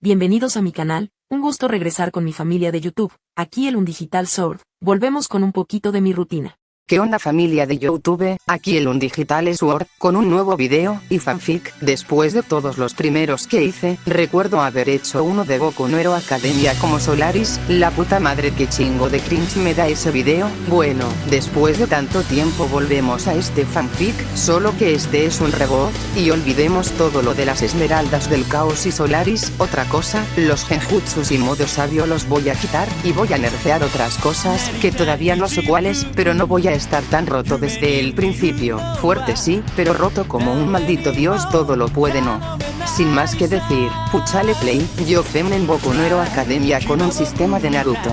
Bienvenidos a mi canal, un gusto regresar con mi familia de YouTube, aquí el Undigital Sword, volvemos con un poquito de mi rutina. ¿Qué onda familia de YouTube? Aquí el Undigital Sword, con un nuevo video, y fanfic. Después de todos los primeros que hice, recuerdo haber hecho uno de Boku no Hero Academia como Solaris, la puta madre que chingo de cringe me da ese video. Bueno, después de tanto tiempo volvemos a este fanfic, solo que este es un reboot, y olvidemos todo lo de las esmeraldas del caos y Solaris. Otra cosa, los genjutsus y modo sabio los voy a quitar, y voy a nerfear otras cosas, que todavía no sé cuáles, pero no voy a estar tan roto desde el principio. Fuerte sí, pero roto como un maldito dios todo lo puede no. Sin más que decir, puchale play, yo femen Boku no Hero Academia con un sistema de Naruto.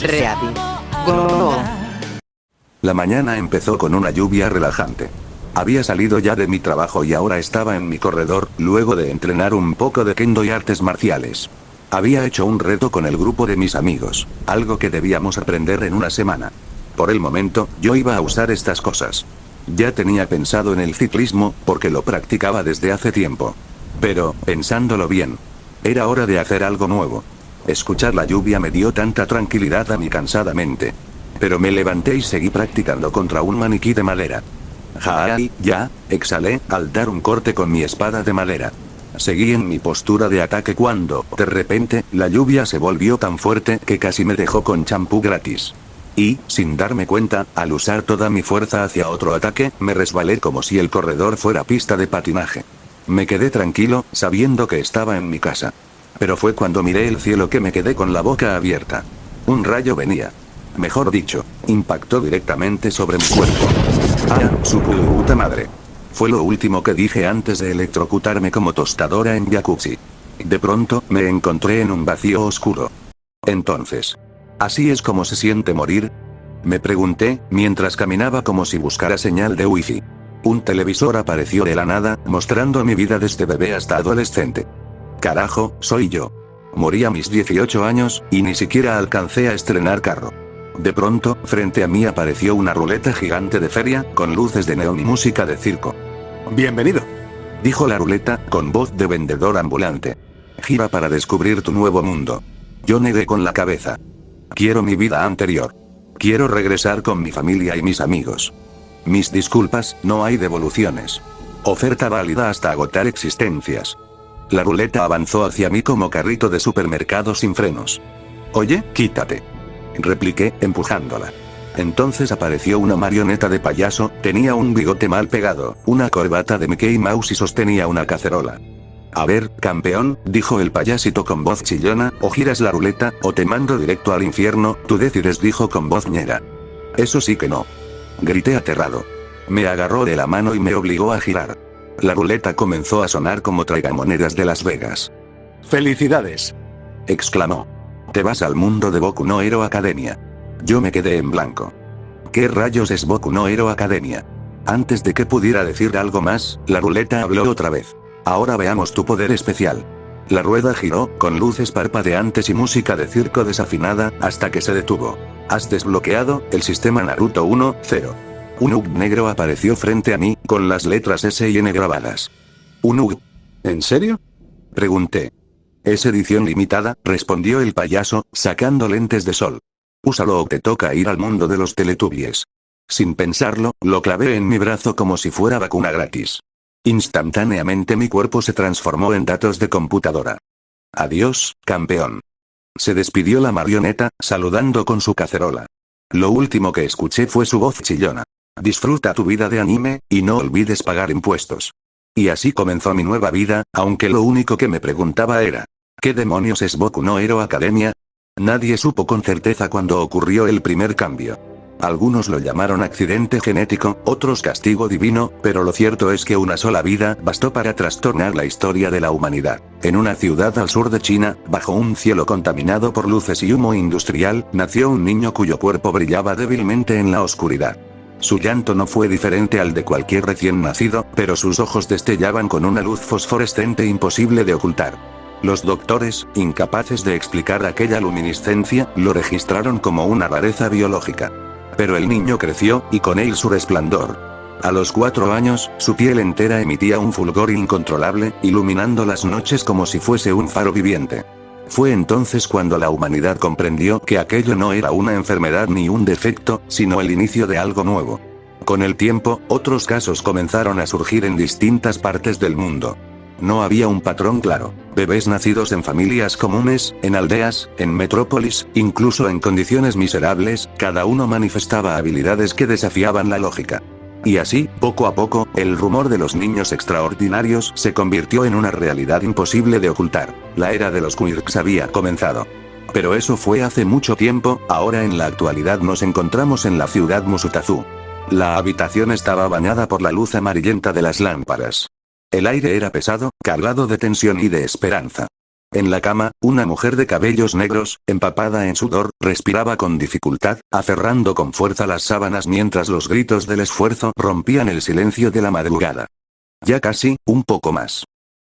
Ready. Go. La mañana empezó con una lluvia relajante. Había salido ya de mi trabajo y ahora estaba en mi corredor, luego de entrenar un poco de kendo y artes marciales. Había hecho un reto con el grupo de mis amigos, algo que debíamos aprender en una semana. Por el momento, yo iba a usar estas cosas. Ya tenía pensado en el ciclismo, porque lo practicaba desde hace tiempo. Pero, pensándolo bien, era hora de hacer algo nuevo. Escuchar la lluvia me dio tanta tranquilidad a mi cansada mente. Pero me levanté y seguí practicando contra un maniquí de madera. ¡Jai! Ya, exhalé, al dar un corte con mi espada de madera. Seguí en mi postura de ataque cuando, de repente, la lluvia se volvió tan fuerte que casi me dejó con champú gratis. Y, sin darme cuenta, al usar toda mi fuerza hacia otro ataque, me resbalé como si el corredor fuera pista de patinaje. Me quedé tranquilo, sabiendo que estaba en mi casa. Pero fue cuando miré el cielo que me quedé con la boca abierta. Un rayo venía. Mejor dicho, impactó directamente sobre mi cuerpo. ¡Ah, su puta madre! Fue lo último que dije antes de electrocutarme como tostadora en jacuzzi. De pronto, me encontré en un vacío oscuro. Entonces, ¿así es como se siente morir? Me pregunté, mientras caminaba como si buscara señal de wifi. Un televisor apareció de la nada, mostrando mi vida desde bebé hasta adolescente. Carajo, soy yo. Morí a mis 18 años, y ni siquiera alcancé a estrenar carro. De pronto, frente a mí apareció una ruleta gigante de feria, con luces de neón y música de circo. «Bienvenido», dijo la ruleta, con voz de vendedor ambulante. «Gira para descubrir tu nuevo mundo». Yo negué con la cabeza. Quiero mi vida anterior. Quiero regresar con mi familia y mis amigos. Mis disculpas, no hay devoluciones. Oferta válida hasta agotar existencias. La ruleta avanzó hacia mí como carrito de supermercado sin frenos. «Oye, quítate», repliqué, empujándola. Entonces apareció una marioneta de payaso, tenía un bigote mal pegado, una corbata de Mickey Mouse y sostenía una cacerola. «A ver, campeón», dijo el payasito con voz chillona, «o giras la ruleta, o te mando directo al infierno, tú decides», dijo con voz ñera. «Eso sí que no», grité aterrado. Me agarró de la mano y me obligó a girar. La ruleta comenzó a sonar como tragamonedas de Las Vegas. «¡Felicidades!», exclamó. «Te vas al mundo de Boku no Hero Academia». Yo me quedé en blanco. ¿Qué rayos es Boku no Hero Academia? Antes de que pudiera decir algo más, la ruleta habló otra vez. «Ahora veamos tu poder especial». La rueda giró, con luces parpadeantes y música de circo desafinada, hasta que se detuvo. «Has desbloqueado el sistema Naruto 1-0». Un UG negro apareció frente a mí, con las letras S y N grabadas. ¿Un UG? ¿En serio?, pregunté. «Es edición limitada», respondió el payaso, sacando lentes de sol. «Úsalo o te toca ir al mundo de los Teletubbies». Sin pensarlo, lo clavé en mi brazo como si fuera vacuna gratis. Instantáneamente mi cuerpo se transformó en datos de computadora. «Adiós, campeón». Se despidió la marioneta, saludando con su cacerola. Lo último que escuché fue su voz chillona. «Disfruta tu vida de anime, y no olvides pagar impuestos». Y así comenzó mi nueva vida, aunque lo único que me preguntaba era, ¿qué demonios es Boku no Hero Academia? Nadie supo con certeza cuándo ocurrió el primer cambio. Algunos lo llamaron accidente genético, otros castigo divino, pero lo cierto es que una sola vida bastó para trastornar la historia de la humanidad. En una ciudad al sur de China, bajo un cielo contaminado por luces y humo industrial, nació un niño cuyo cuerpo brillaba débilmente en la oscuridad. Su llanto no fue diferente al de cualquier recién nacido, pero sus ojos destellaban con una luz fosforescente imposible de ocultar. Los doctores, incapaces de explicar aquella luminiscencia, lo registraron como una rareza biológica. Pero el niño creció, y con él su resplandor. A los 4 años, su piel entera emitía un fulgor incontrolable, iluminando las noches como si fuese un faro viviente. Fue entonces cuando la humanidad comprendió que aquello no era una enfermedad ni un defecto, sino el inicio de algo nuevo. Con el tiempo, otros casos comenzaron a surgir en distintas partes del mundo. No había un patrón claro. Bebés nacidos en familias comunes, en aldeas, en metrópolis, incluso en condiciones miserables, cada uno manifestaba habilidades que desafiaban la lógica. Y así, poco a poco, el rumor de los niños extraordinarios se convirtió en una realidad imposible de ocultar. La era de los quirks había comenzado. Pero eso fue hace mucho tiempo, ahora en la actualidad nos encontramos en la ciudad Musutazu. La habitación estaba bañada por la luz amarillenta de las lámparas. El aire era pesado, cargado de tensión y de esperanza. En la cama, una mujer de cabellos negros, empapada en sudor, respiraba con dificultad, aferrando con fuerza las sábanas mientras los gritos del esfuerzo rompían el silencio de la madrugada. Ya casi, un poco más,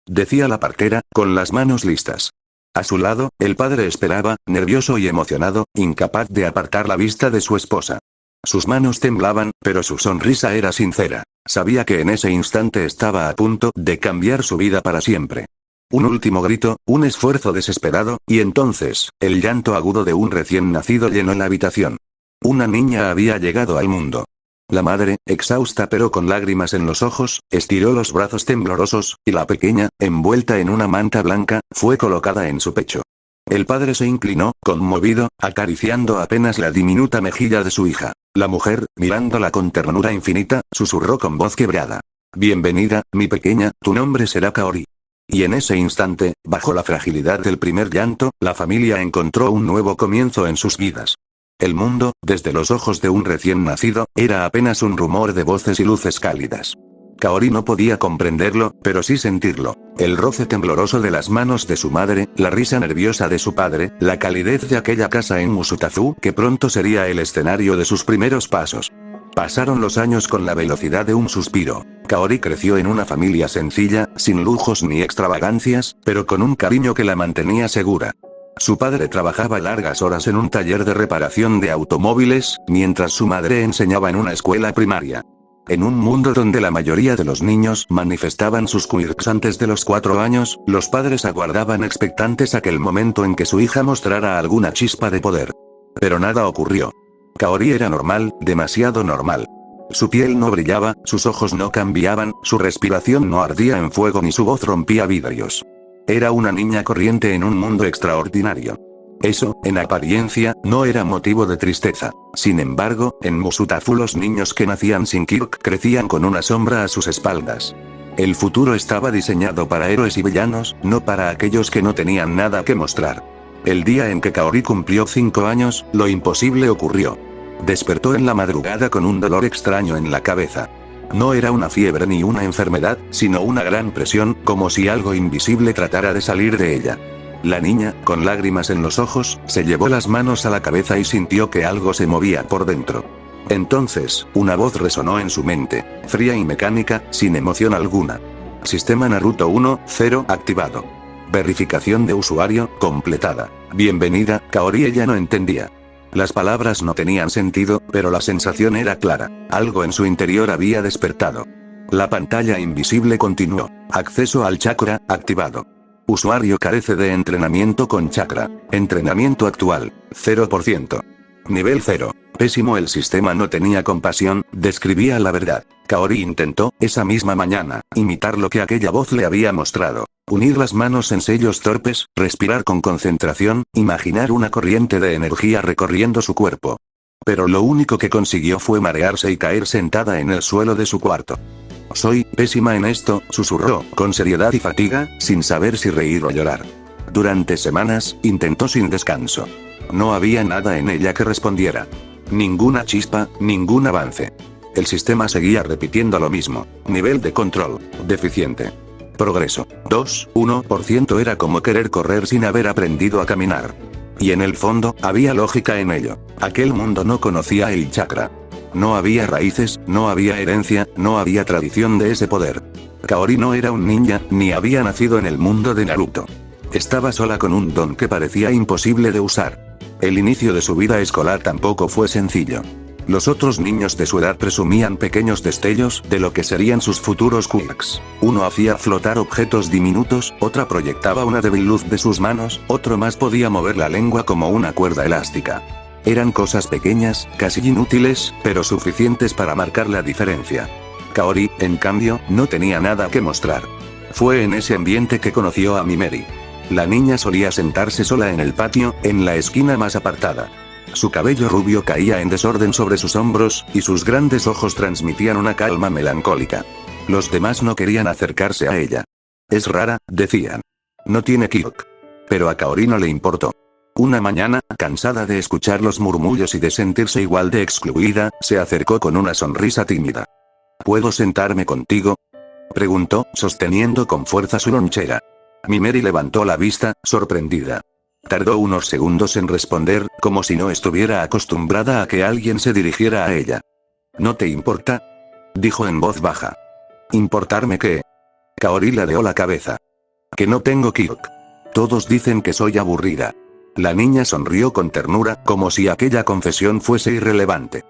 decía la partera, con las manos listas. A su lado, el padre esperaba, nervioso y emocionado, incapaz de apartar la vista de su esposa. Sus manos temblaban, pero su sonrisa era sincera. Sabía que en ese instante estaba a punto de cambiar su vida para siempre. Un último grito, un esfuerzo desesperado, y entonces, el llanto agudo de un recién nacido llenó la habitación. Una niña había llegado al mundo. La madre, exhausta pero con lágrimas en los ojos, estiró los brazos temblorosos, y la pequeña, envuelta en una manta blanca, fue colocada en su pecho. El padre se inclinó, conmovido, acariciando apenas la diminuta mejilla de su hija. La mujer, mirándola con ternura infinita, susurró con voz quebrada: «Bienvenida, mi pequeña, tu nombre será Kaori». Y en ese instante, bajo la fragilidad del primer llanto, la familia encontró un nuevo comienzo en sus vidas. El mundo, desde los ojos de un recién nacido, era apenas un rumor de voces y luces cálidas. Kaori no podía comprenderlo, pero sí sentirlo. El roce tembloroso de las manos de su madre, la risa nerviosa de su padre, la calidez de aquella casa en Musutazu, que pronto sería el escenario de sus primeros pasos. Pasaron los años con la velocidad de un suspiro. Kaori creció en una familia sencilla, sin lujos ni extravagancias, pero con un cariño que la mantenía segura. Su padre trabajaba largas horas en un taller de reparación de automóviles, mientras su madre enseñaba en una escuela primaria. En un mundo donde la mayoría de los niños manifestaban sus quirks antes de los 4 años, los padres aguardaban expectantes aquel momento en que su hija mostrara alguna chispa de poder. Pero nada ocurrió. Kaori era normal, demasiado normal. Su piel no brillaba, sus ojos no cambiaban, su respiración no ardía en fuego ni su voz rompía vidrios. Era una niña corriente en un mundo extraordinario. Eso, en apariencia, no era motivo de tristeza. Sin embargo, en Musutazu los niños que nacían sin quirk crecían con una sombra a sus espaldas. El futuro estaba diseñado para héroes y villanos, no para aquellos que no tenían nada que mostrar. El día en que Kaori cumplió 5 años, lo imposible ocurrió. Despertó en la madrugada con un dolor extraño en la cabeza. No era una fiebre ni una enfermedad, sino una gran presión, como si algo invisible tratara de salir de ella. La niña, con lágrimas en los ojos, se llevó las manos a la cabeza y sintió que algo se movía por dentro. Entonces, una voz resonó en su mente, fría y mecánica, sin emoción alguna. Sistema Naruto 1.0 activado. Verificación de usuario, completada. Bienvenida, Kaori. Ella no entendía. Las palabras no tenían sentido, pero la sensación era clara. Algo en su interior había despertado. La pantalla invisible continuó. Acceso al chakra, activado. Usuario carece de entrenamiento con chakra. Entrenamiento actual, 0%. Nivel 0. Pésimo. El sistema no tenía compasión, describía la verdad. Kaori intentó, esa misma mañana, imitar lo que aquella voz le había mostrado. Unir las manos en sellos torpes, respirar con concentración, imaginar una corriente de energía recorriendo su cuerpo. Pero lo único que consiguió fue marearse y caer sentada en el suelo de su cuarto. «Soy pésima en esto», susurró, con seriedad y fatiga, sin saber si reír o llorar. Durante semanas, intentó sin descanso. No había nada en ella que respondiera. Ninguna chispa, ningún avance. El sistema seguía repitiendo lo mismo. Nivel de control, deficiente. Progreso, 2,1%. Era como querer correr sin haber aprendido a caminar. Y en el fondo, había lógica en ello. Aquel mundo no conocía el chakra. No había raíces, no había herencia, no había tradición de ese poder. Kaori no era un ninja, ni había nacido en el mundo de Naruto. Estaba sola con un don que parecía imposible de usar. El inicio de su vida escolar tampoco fue sencillo. Los otros niños de su edad presumían pequeños destellos de lo que serían sus futuros quirks. Uno hacía flotar objetos diminutos, otra proyectaba una débil luz de sus manos, otro más podía mover la lengua como una cuerda elástica. Eran cosas pequeñas, casi inútiles, pero suficientes para marcar la diferencia. Kaori, en cambio, no tenía nada que mostrar. Fue en ese ambiente que conoció a Mimeri. La niña solía sentarse sola en el patio, en la esquina más apartada. Su cabello rubio caía en desorden sobre sus hombros, y sus grandes ojos transmitían una calma melancólica. Los demás no querían acercarse a ella. Es rara, decían. No tiene quirk. Pero a Kaori no le importó. Una mañana, cansada de escuchar los murmullos y de sentirse igual de excluida, se acercó con una sonrisa tímida. ¿Puedo sentarme contigo?, preguntó, sosteniendo con fuerza su lonchera. Mimeri levantó la vista, sorprendida. Tardó unos segundos en responder, como si no estuviera acostumbrada a que alguien se dirigiera a ella. ¿No te importa?, dijo en voz baja. ¿Importarme qué? Kaori ladeó la cabeza. Que no tengo quirk. Todos dicen que soy aburrida. La niña sonrió con ternura, como si aquella confesión fuese irrelevante.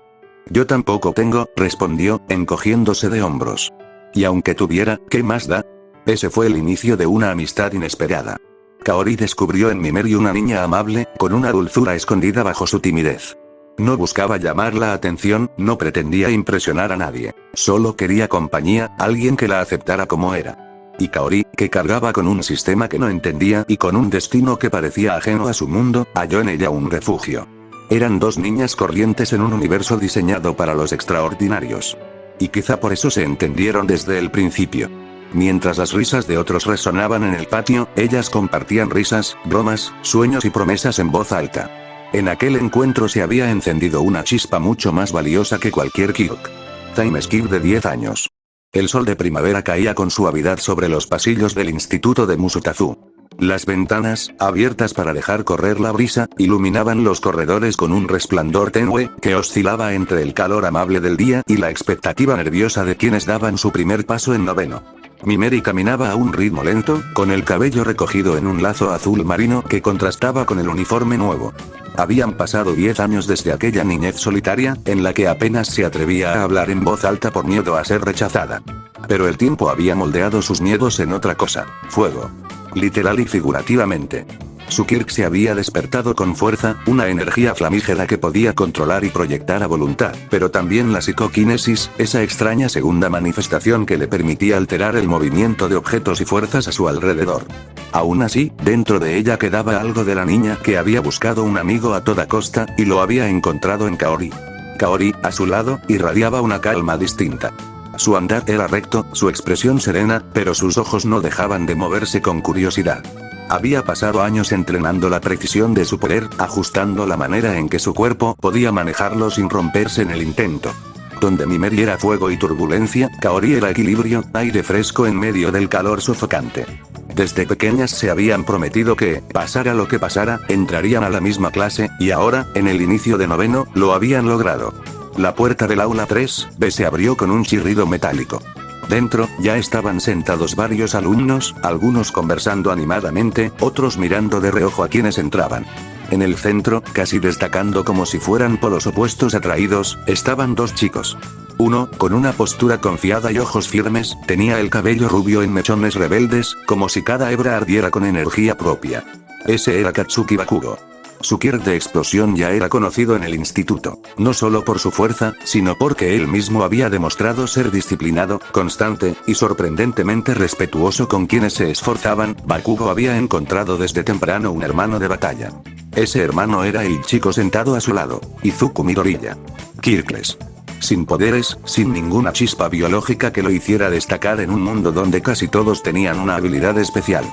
Yo tampoco tengo, respondió, encogiéndose de hombros. Y aunque tuviera, ¿qué más da? Ese fue el inicio de una amistad inesperada. Kaori descubrió en Mimeri una niña amable, con una dulzura escondida bajo su timidez. No buscaba llamar la atención, no pretendía impresionar a nadie. Solo quería compañía, alguien que la aceptara como era. Y Kaori, que cargaba con un sistema que no entendía y con un destino que parecía ajeno a su mundo, halló en ella un refugio. Eran dos niñas corrientes en un universo diseñado para los extraordinarios. Y quizá por eso se entendieron desde el principio. Mientras las risas de otros resonaban en el patio, ellas compartían risas, bromas, sueños y promesas en voz alta. En aquel encuentro se había encendido una chispa mucho más valiosa que cualquier quirk. Time skip de 10 años. El sol de primavera caía con suavidad sobre los pasillos del instituto de Musutazu. Las ventanas, abiertas para dejar correr la brisa, iluminaban los corredores con un resplandor tenue, que oscilaba entre el calor amable del día y la expectativa nerviosa de quienes daban su primer paso en noveno. Mimeri caminaba a un ritmo lento, con el cabello recogido en un lazo azul marino que contrastaba con el uniforme nuevo. Habían pasado 10 años desde aquella niñez solitaria, en la que apenas se atrevía a hablar en voz alta por miedo a ser rechazada. Pero el tiempo había moldeado sus miedos en otra cosa: fuego. Literal y figurativamente. Su quirk se había despertado con fuerza, una energía flamígera que podía controlar y proyectar a voluntad, pero también la psicoquinesis, esa extraña segunda manifestación que le permitía alterar el movimiento de objetos y fuerzas a su alrededor. Aún así, dentro de ella quedaba algo de la niña que había buscado un amigo a toda costa, y lo había encontrado en Kaori. Kaori, a su lado, irradiaba una calma distinta. Su andar era recto, su expresión serena, pero sus ojos no dejaban de moverse con curiosidad. Había pasado años entrenando la precisión de su poder, ajustando la manera en que su cuerpo podía manejarlo sin romperse en el intento. Donde Mimeri era fuego y turbulencia, Kaori era equilibrio, aire fresco en medio del calor sofocante. Desde pequeñas se habían prometido que, pasara lo que pasara, entrarían a la misma clase, y ahora, en el inicio de noveno, lo habían logrado. La puerta del aula 3B se abrió con un chirrido metálico. Dentro, ya estaban sentados varios alumnos, algunos conversando animadamente, otros mirando de reojo a quienes entraban. En el centro, casi destacando como si fueran polos opuestos atraídos, estaban dos chicos. Uno, con una postura confiada y ojos firmes, tenía el cabello rubio en mechones rebeldes, como si cada hebra ardiera con energía propia. Ese era Katsuki Bakugo. Su quirk de explosión ya era conocido en el instituto, no solo por su fuerza, sino porque él mismo había demostrado ser disciplinado, constante, y sorprendentemente respetuoso con quienes se esforzaban. Bakugo había encontrado desde temprano un hermano de batalla. Ese hermano era el chico sentado a su lado, Izuku Midoriya. Quirkless. Sin poderes, sin ninguna chispa biológica que lo hiciera destacar en un mundo donde casi todos tenían una habilidad especial.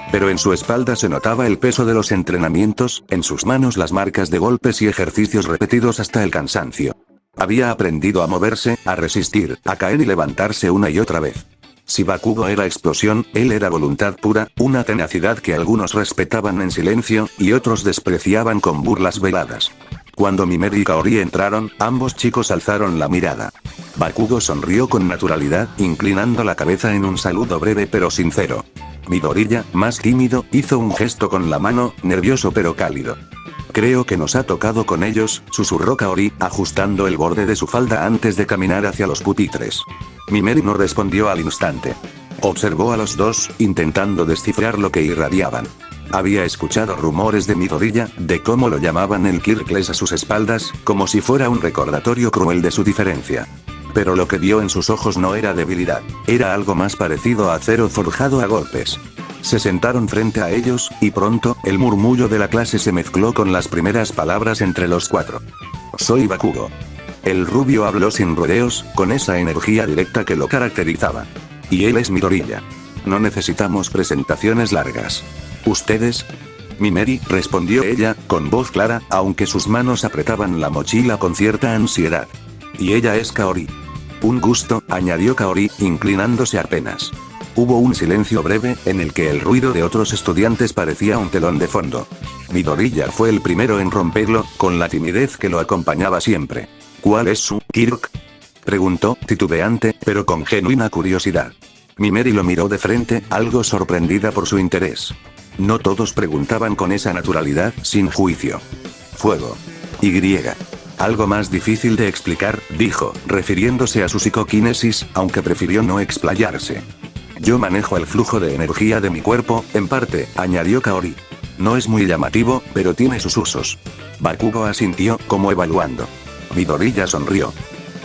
Pero en su espalda se notaba el peso de los entrenamientos, en sus manos las marcas de golpes y ejercicios repetidos hasta el cansancio. Había aprendido a moverse, a resistir, a caer y levantarse una y otra vez. Si Bakugo era explosión, él era voluntad pura, una tenacidad que algunos respetaban en silencio, y otros despreciaban con burlas veladas. Cuando Mimeri y Kaori entraron, ambos chicos alzaron la mirada. Bakugo sonrió con naturalidad, inclinando la cabeza en un saludo breve pero sincero. Midoriya, más tímido, hizo un gesto con la mano, nervioso pero cálido. Creo que nos ha tocado con ellos, susurró Kaori, ajustando el borde de su falda antes de caminar hacia los pupitres. Mimeri no respondió al instante. Observó a los dos, intentando descifrar lo que irradiaban. Había escuchado rumores de Midoriya, de cómo lo llamaban el Kirkles a sus espaldas, como si fuera un recordatorio cruel de su diferencia. Pero lo que vio en sus ojos no era debilidad, era algo más parecido a acero forjado a golpes. Se sentaron frente a ellos, y pronto, el murmullo de la clase se mezcló con las primeras palabras entre los cuatro. Soy Bakugo. El rubio habló sin rodeos, con esa energía directa que lo caracterizaba. Y él es Midoriya. No necesitamos presentaciones largas. ¿Ustedes? Mimeri, respondió ella, con voz clara, aunque sus manos apretaban la mochila con cierta ansiedad. Y ella es Kaori. Un gusto, añadió Kaori, inclinándose apenas. Hubo un silencio breve, en el que el ruido de otros estudiantes parecía un telón de fondo. Midoriya fue el primero en romperlo, con la timidez que lo acompañaba siempre. ¿Cuál es su Kirk? Preguntó, titubeante, pero con genuina curiosidad. Mimeri lo miró de frente, algo sorprendida por su interés. No todos preguntaban con esa naturalidad, sin juicio. Fuego. Y. Algo más difícil de explicar, dijo, refiriéndose a su psicoquinesis, aunque prefirió no explayarse. Yo manejo el flujo de energía de mi cuerpo, en parte, añadió Kaori. No es muy llamativo, pero tiene sus usos. Bakugo asintió, como evaluando. Midoriya sonrió.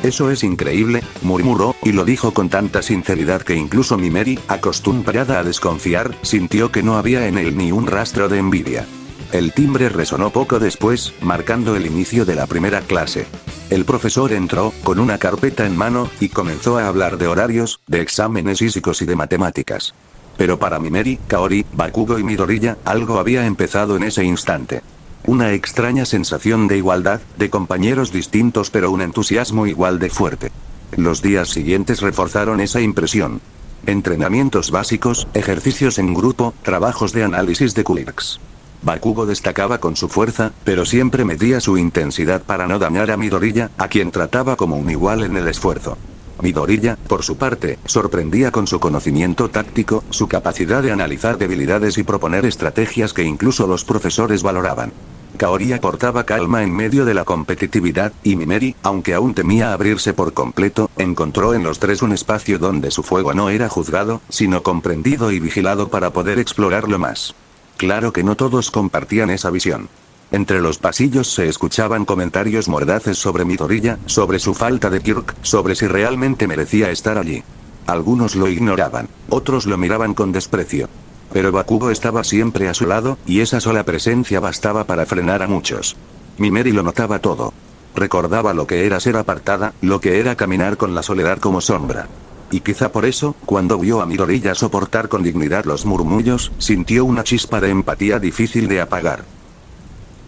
Eso es increíble, murmuró, y lo dijo con tanta sinceridad que incluso Mimeri, acostumbrada a desconfiar, sintió que no había en él ni un rastro de envidia. El timbre resonó poco después, marcando el inicio de la primera clase. El profesor entró, con una carpeta en mano, y comenzó a hablar de horarios, de exámenes físicos y de matemáticas. Pero para Mimeri, Kaori, Bakugo y Midoriya, algo había empezado en ese instante. Una extraña sensación de igualdad, de compañeros distintos pero un entusiasmo igual de fuerte. Los días siguientes reforzaron esa impresión. Entrenamientos básicos, ejercicios en grupo, trabajos de análisis de Quirks. Bakugo destacaba con su fuerza, pero siempre medía su intensidad para no dañar a Midoriya, a quien trataba como un igual en el esfuerzo. Midoriya, por su parte, sorprendía con su conocimiento táctico, su capacidad de analizar debilidades y proponer estrategias que incluso los profesores valoraban. Kaori aportaba calma en medio de la competitividad, y Mimeri, aunque aún temía abrirse por completo, encontró en los tres un espacio donde su fuego no era juzgado, sino comprendido y vigilado para poder explorarlo más. Claro que no todos compartían esa visión. Entre los pasillos se escuchaban comentarios mordaces sobre Midoriya, sobre su falta de Kirk, sobre si realmente merecía estar allí. Algunos lo ignoraban, otros lo miraban con desprecio. Pero Bakugo estaba siempre a su lado, y esa sola presencia bastaba para frenar a muchos. Mimeri lo notaba todo. Recordaba lo que era ser apartada, lo que era caminar con la soledad como sombra. Y quizá por eso, cuando vio a Midoriya soportar con dignidad los murmullos, sintió una chispa de empatía difícil de apagar.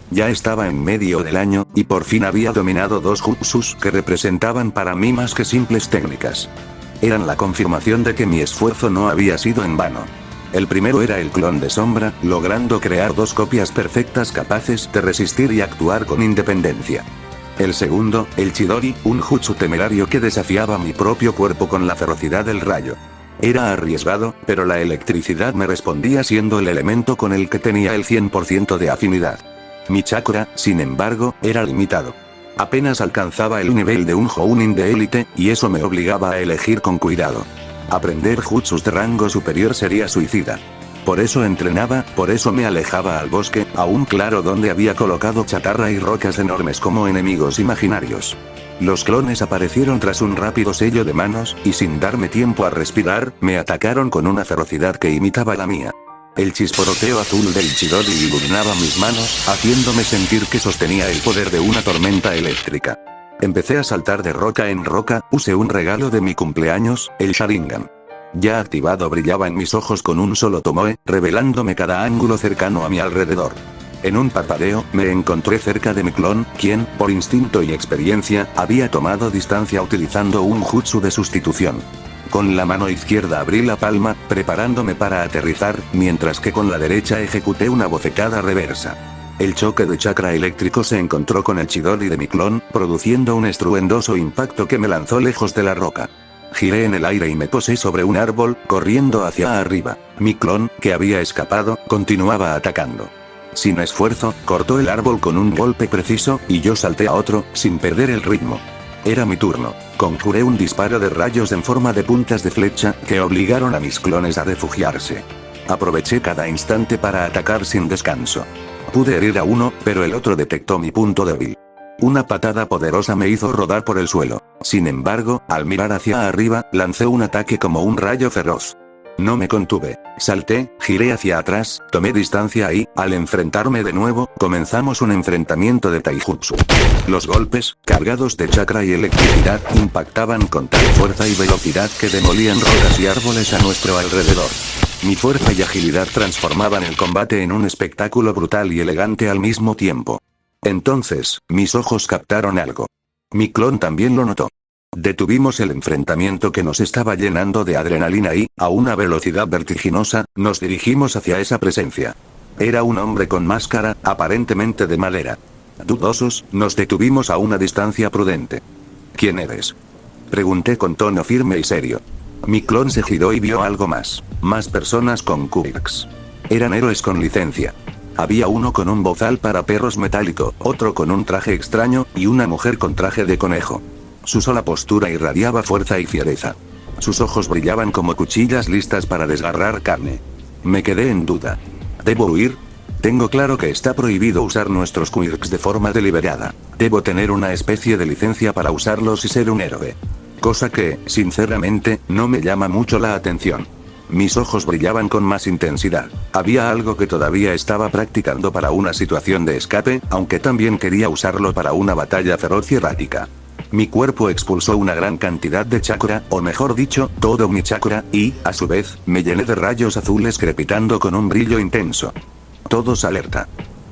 Ya estaba en medio del año, y por fin había dominado dos jutsus que representaban para mí más que simples técnicas. Eran la confirmación de que mi esfuerzo no había sido en vano. El primero era el clon de sombra, logrando crear dos copias perfectas capaces de resistir y actuar con independencia. El segundo, el Chidori, un jutsu temerario que desafiaba mi propio cuerpo con la ferocidad del rayo. Era arriesgado, pero la electricidad me respondía siendo el elemento con el que tenía el 100% de afinidad. Mi chakra, sin embargo, era limitado. Apenas alcanzaba el nivel de un Jounin de élite, y eso me obligaba a elegir con cuidado. Aprender jutsus de rango superior sería suicida. Por eso entrenaba, por eso me alejaba al bosque, aún claro donde había colocado chatarra y rocas enormes como enemigos imaginarios. Los clones aparecieron tras un rápido sello de manos, y sin darme tiempo a respirar, me atacaron con una ferocidad que imitaba la mía. El chisporroteo azul del Chidori iluminaba mis manos, haciéndome sentir que sostenía el poder de una tormenta eléctrica. Empecé a saltar de roca en roca, usé un regalo de mi cumpleaños, el Sharingan. Ya activado brillaba en mis ojos con un solo tomoe, revelándome cada ángulo cercano a mi alrededor. En un parpadeo, me encontré cerca de mi clon, quien, por instinto y experiencia, había tomado distancia utilizando un jutsu de sustitución. Con la mano izquierda abrí la palma, preparándome para aterrizar, mientras que con la derecha ejecuté una bofetada reversa. El choque de chakra eléctrico se encontró con el Chidori de mi clon, produciendo un estruendoso impacto que me lanzó lejos de la roca. Giré en el aire y me posé sobre un árbol, corriendo hacia arriba. Mi clon, que había escapado, continuaba atacando. Sin esfuerzo, cortó el árbol con un golpe preciso, y yo salté a otro, sin perder el ritmo. Era mi turno. Conjuré un disparo de rayos en forma de puntas de flecha, que obligaron a mis clones a refugiarse. Aproveché cada instante para atacar sin descanso. Pude herir a uno, pero el otro detectó mi punto débil. Una patada poderosa me hizo rodar por el suelo. Sin embargo, al mirar hacia arriba, lancé un ataque como un rayo feroz. No me contuve. Salté, giré hacia atrás, tomé distancia y, al enfrentarme de nuevo, comenzamos un enfrentamiento de taijutsu. Los golpes, cargados de chakra y electricidad, impactaban con tal fuerza y velocidad que demolían rocas y árboles a nuestro alrededor. Mi fuerza y agilidad transformaban el combate en un espectáculo brutal y elegante al mismo tiempo. Entonces, mis ojos captaron algo. Mi clon también lo notó. Detuvimos el enfrentamiento que nos estaba llenando de adrenalina y, a una velocidad vertiginosa, nos dirigimos hacia esa presencia. Era un hombre con máscara, aparentemente de madera. Dudosos, nos detuvimos a una distancia prudente. ¿Quién eres?, pregunté con tono firme y serio. Mi clon se giró y vio algo más. Más personas con quirks. Eran héroes con licencia. Había uno con un bozal para perros metálico, otro con un traje extraño, y una mujer con traje de conejo. Su sola postura irradiaba fuerza y fiereza. Sus ojos brillaban como cuchillas listas para desgarrar carne. Me quedé en duda. ¿Debo huir? Tengo claro que está prohibido usar nuestros quirks de forma deliberada. Debo tener una especie de licencia para usarlos y ser un héroe. Cosa que, sinceramente, no me llama mucho la atención. Mis ojos brillaban con más intensidad. Había algo que todavía estaba practicando para una situación de escape, aunque también quería usarlo para una batalla feroz y errática. Mi cuerpo expulsó una gran cantidad de chakra, o mejor dicho, todo mi chakra, y, a su vez, me llené de rayos azules crepitando con un brillo intenso. Todos alerta,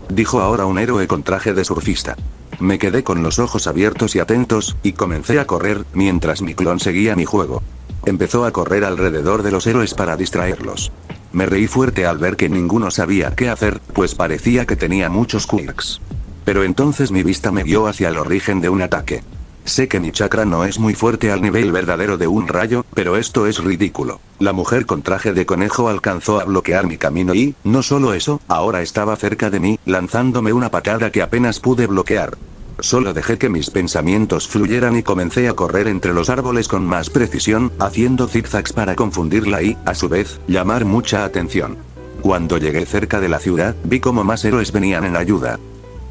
dijo ahora un héroe con traje de surfista. Me quedé con los ojos abiertos y atentos, y comencé a correr, mientras mi clon seguía mi juego. Empezó a correr alrededor de los héroes para distraerlos. Me reí fuerte al ver que ninguno sabía qué hacer, pues parecía que tenía muchos quirks. Pero entonces mi vista me guió hacia el origen de un ataque. Sé que mi chakra no es muy fuerte al nivel verdadero de un rayo, pero esto es ridículo. La mujer con traje de conejo alcanzó a bloquear mi camino y, no solo eso, ahora estaba cerca de mí, lanzándome una patada que apenas pude bloquear. Solo dejé que mis pensamientos fluyeran y comencé a correr entre los árboles con más precisión, haciendo zigzags para confundirla y, a su vez, llamar mucha atención. Cuando llegué cerca de la ciudad, vi cómo más héroes venían en ayuda.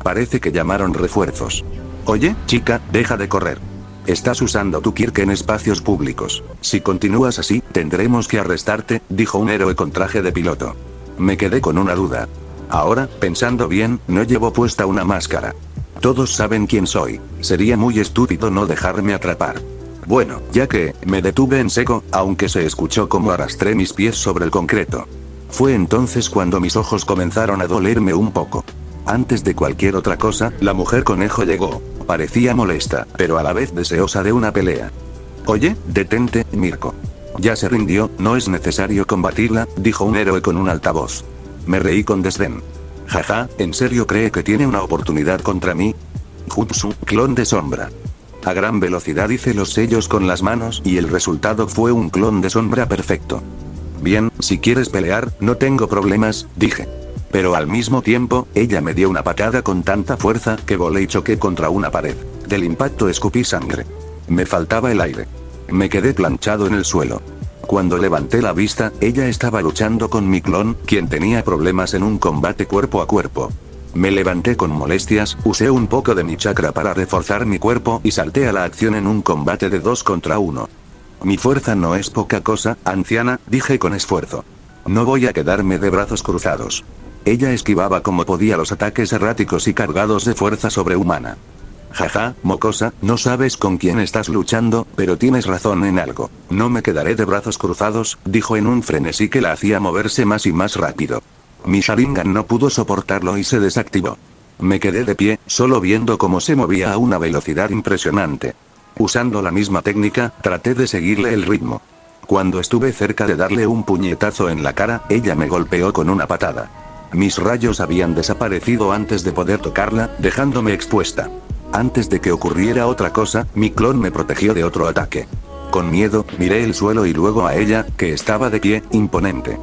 Parece que llamaron refuerzos. Oye, chica, deja de correr. Estás usando tu quirk en espacios públicos. Si continúas así, tendremos que arrestarte, dijo un héroe con traje de piloto. Me quedé con una duda. Ahora, pensando bien, no llevo puesta una máscara. Todos saben quién soy. Sería muy estúpido no dejarme atrapar. Bueno, ya que, me detuve en seco, aunque se escuchó como arrastré mis pies sobre el concreto. Fue entonces cuando mis ojos comenzaron a dolerme un poco. Antes de cualquier otra cosa, la mujer conejo llegó. Parecía molesta, pero a la vez deseosa de una pelea. Oye, detente, Mirko. Ya se rindió, no es necesario combatirla, dijo un héroe con un altavoz. Me reí con desdén. Jaja, ¿en serio cree que tiene una oportunidad contra mí? Jutsu, clon de sombra. A gran velocidad hice los sellos con las manos y el resultado fue un clon de sombra perfecto. Bien, si quieres pelear, no tengo problemas, dije. Pero al mismo tiempo, ella me dio una patada con tanta fuerza que volé y choqué contra una pared. Del impacto escupí sangre. Me faltaba el aire. Me quedé planchado en el suelo. Cuando levanté la vista, ella estaba luchando con mi clon, quien tenía problemas en un combate cuerpo a cuerpo. Me levanté con molestias, usé un poco de mi chakra para reforzar mi cuerpo y salté a la acción en un combate de 2 contra 1. Mi fuerza no es poca cosa, anciana, dije con esfuerzo. No voy a quedarme de brazos cruzados. Ella esquivaba como podía los ataques erráticos y cargados de fuerza sobrehumana. Jaja, mocosa, no sabes con quién estás luchando, pero tienes razón en algo. No me quedaré de brazos cruzados, dijo en un frenesí que la hacía moverse más y más rápido. Mi Sharingan no pudo soportarlo y se desactivó. Me quedé de pie, solo viendo cómo se movía a una velocidad impresionante. Usando la misma técnica, traté de seguirle el ritmo. Cuando estuve cerca de darle un puñetazo en la cara, ella me golpeó con una patada. Mis rayos habían desaparecido antes de poder tocarla, dejándome expuesta. Antes de que ocurriera otra cosa, mi clon me protegió de otro ataque. Con miedo, miré el suelo y luego a ella, que estaba de pie, imponente.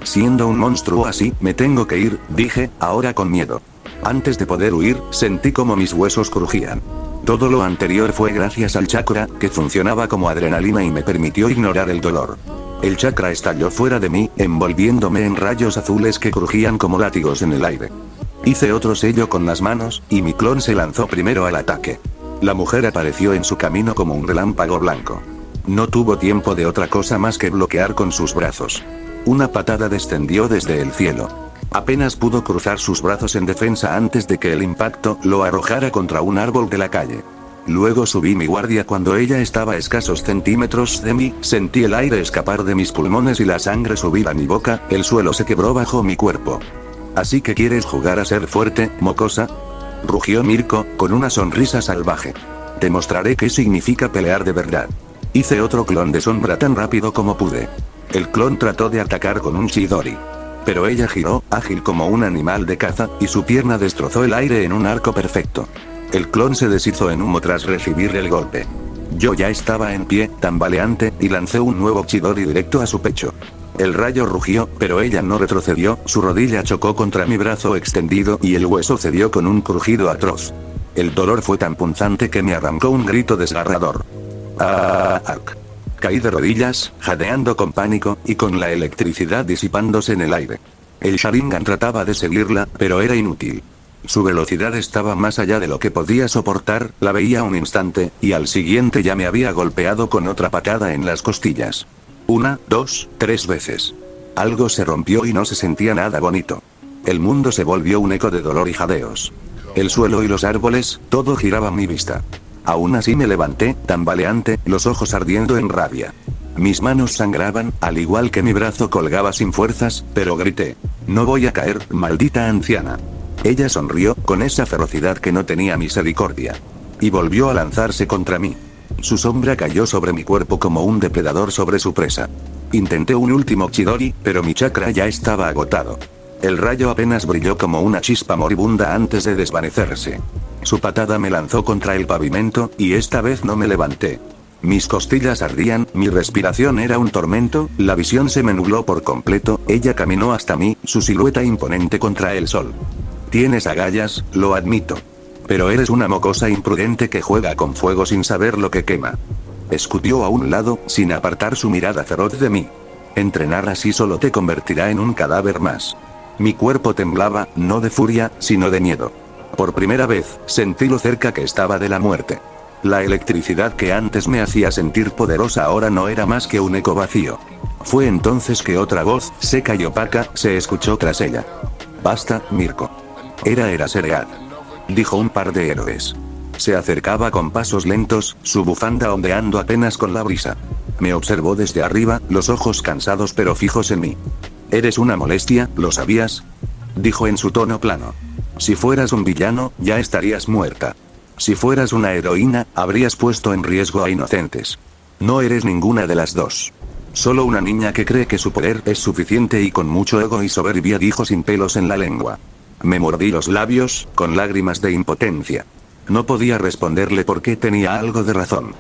Siendo un monstruo así, me tengo que ir, dije, ahora con miedo. Antes de poder huir, sentí como mis huesos crujían. Todo lo anterior fue gracias al chakra, que funcionaba como adrenalina y me permitió ignorar el dolor. El chakra estalló fuera de mí, envolviéndome en rayos azules que crujían como látigos en el aire. Hice otro sello con las manos, y mi clon se lanzó primero al ataque. La mujer apareció en su camino como un relámpago blanco. No tuvo tiempo de otra cosa más que bloquear con sus brazos. Una patada descendió desde el cielo. Apenas pudo cruzar sus brazos en defensa antes de que el impacto lo arrojara contra un árbol de la calle. Luego subí mi guardia cuando ella estaba a escasos centímetros de mí, sentí el aire escapar de mis pulmones y la sangre subir a mi boca, el suelo se quebró bajo mi cuerpo. ¿Así que quieres jugar a ser fuerte, mocosa? Rugió Mirko, con una sonrisa salvaje. Te mostraré qué significa pelear de verdad. Hice otro clon de sombra tan rápido como pude. El clon trató de atacar con un Chidori. Pero ella giró, ágil como un animal de caza, y su pierna destrozó el aire en un arco perfecto. El clon se deshizo en humo tras recibir el golpe. Yo ya estaba en pie, tambaleante, y lancé un nuevo Chidori directo a su pecho. El rayo rugió, pero ella no retrocedió, su rodilla chocó contra mi brazo extendido y el hueso cedió con un crujido atroz. El dolor fue tan punzante que me arrancó un grito desgarrador. ¡Ah! Caí de rodillas, jadeando con pánico, y con la electricidad disipándose en el aire. El Sharingan trataba de seguirla, pero era inútil. Su velocidad estaba más allá de lo que podía soportar, la veía un instante, y al siguiente ya me había golpeado con otra patada en las costillas. 1, 2, 3 veces. Algo se rompió y no se sentía nada bonito. El mundo se volvió un eco de dolor y jadeos. El suelo y los árboles, todo giraba a mi vista. Aún así me levanté, tambaleante, los ojos ardiendo en rabia. Mis manos sangraban, al igual que mi brazo colgaba sin fuerzas, pero grité. No voy a caer, maldita anciana. Ella sonrió, con esa ferocidad que no tenía misericordia. Y volvió a lanzarse contra mí. Su sombra cayó sobre mi cuerpo como un depredador sobre su presa. Intenté un último Chidori, pero mi chakra ya estaba agotado. El rayo apenas brilló como una chispa moribunda antes de desvanecerse. Su patada me lanzó contra el pavimento, y esta vez no me levanté. Mis costillas ardían, mi respiración era un tormento, la visión se me nubló por completo, ella caminó hasta mí, su silueta imponente contra el sol. Tienes agallas, lo admito. Pero eres una mocosa imprudente que juega con fuego sin saber lo que quema. Escupió a un lado, sin apartar su mirada feroz de mí. Entrenar así solo te convertirá en un cadáver más. Mi cuerpo temblaba, no de furia, sino de miedo. Por primera vez, sentí lo cerca que estaba de la muerte. La electricidad que antes me hacía sentir poderosa ahora no era más que un eco vacío. Fue entonces que otra voz, seca y opaca, se escuchó tras ella. Basta, Mirko. Era Eraserhead. Dijo un par de héroes. Se acercaba con pasos lentos, su bufanda ondeando apenas con la brisa. Me observó desde arriba, los ojos cansados pero fijos en mí. Eres una molestia, ¿lo sabías? Dijo en su tono plano. Si fueras un villano, ya estarías muerta. Si fueras una heroína, habrías puesto en riesgo a inocentes. No eres ninguna de las dos. Solo una niña que cree que su poder es suficiente y con mucho ego y soberbia, dijo sin pelos en la lengua. Me mordí los labios, con lágrimas de impotencia. No podía responderle porque tenía algo de razón.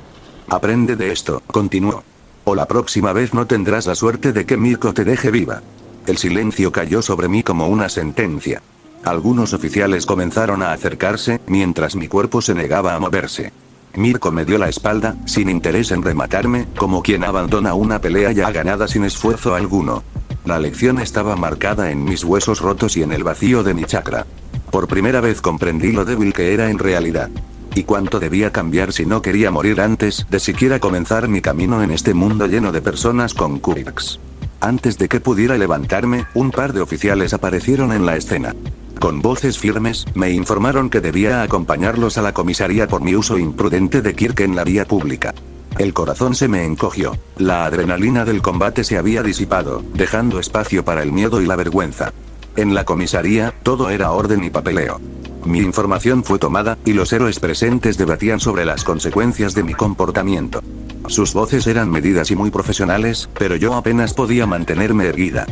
Aprende de esto, continuó. O la próxima vez no tendrás la suerte de que Mirko te deje viva. El silencio cayó sobre mí como una sentencia. Algunos oficiales comenzaron a acercarse, mientras mi cuerpo se negaba a moverse. Mirko me dio la espalda, sin interés en rematarme, como quien abandona una pelea ya ganada sin esfuerzo alguno. La lección estaba marcada en mis huesos rotos y en el vacío de mi chakra. Por primera vez comprendí lo débil que era en realidad. Y cuánto debía cambiar si no quería morir antes de siquiera comenzar mi camino en este mundo lleno de personas con quirks. Antes de que pudiera levantarme, un par de oficiales aparecieron en la escena. Con voces firmes, me informaron que debía acompañarlos a la comisaría por mi uso imprudente de Kirk en la vía pública. El corazón se me encogió. La adrenalina del combate se había disipado, dejando espacio para el miedo y la vergüenza. En la comisaría, todo era orden y papeleo. Mi información fue tomada, y los héroes presentes debatían sobre las consecuencias de mi comportamiento. Sus voces eran medidas y muy profesionales, pero yo apenas podía mantenerme erguida.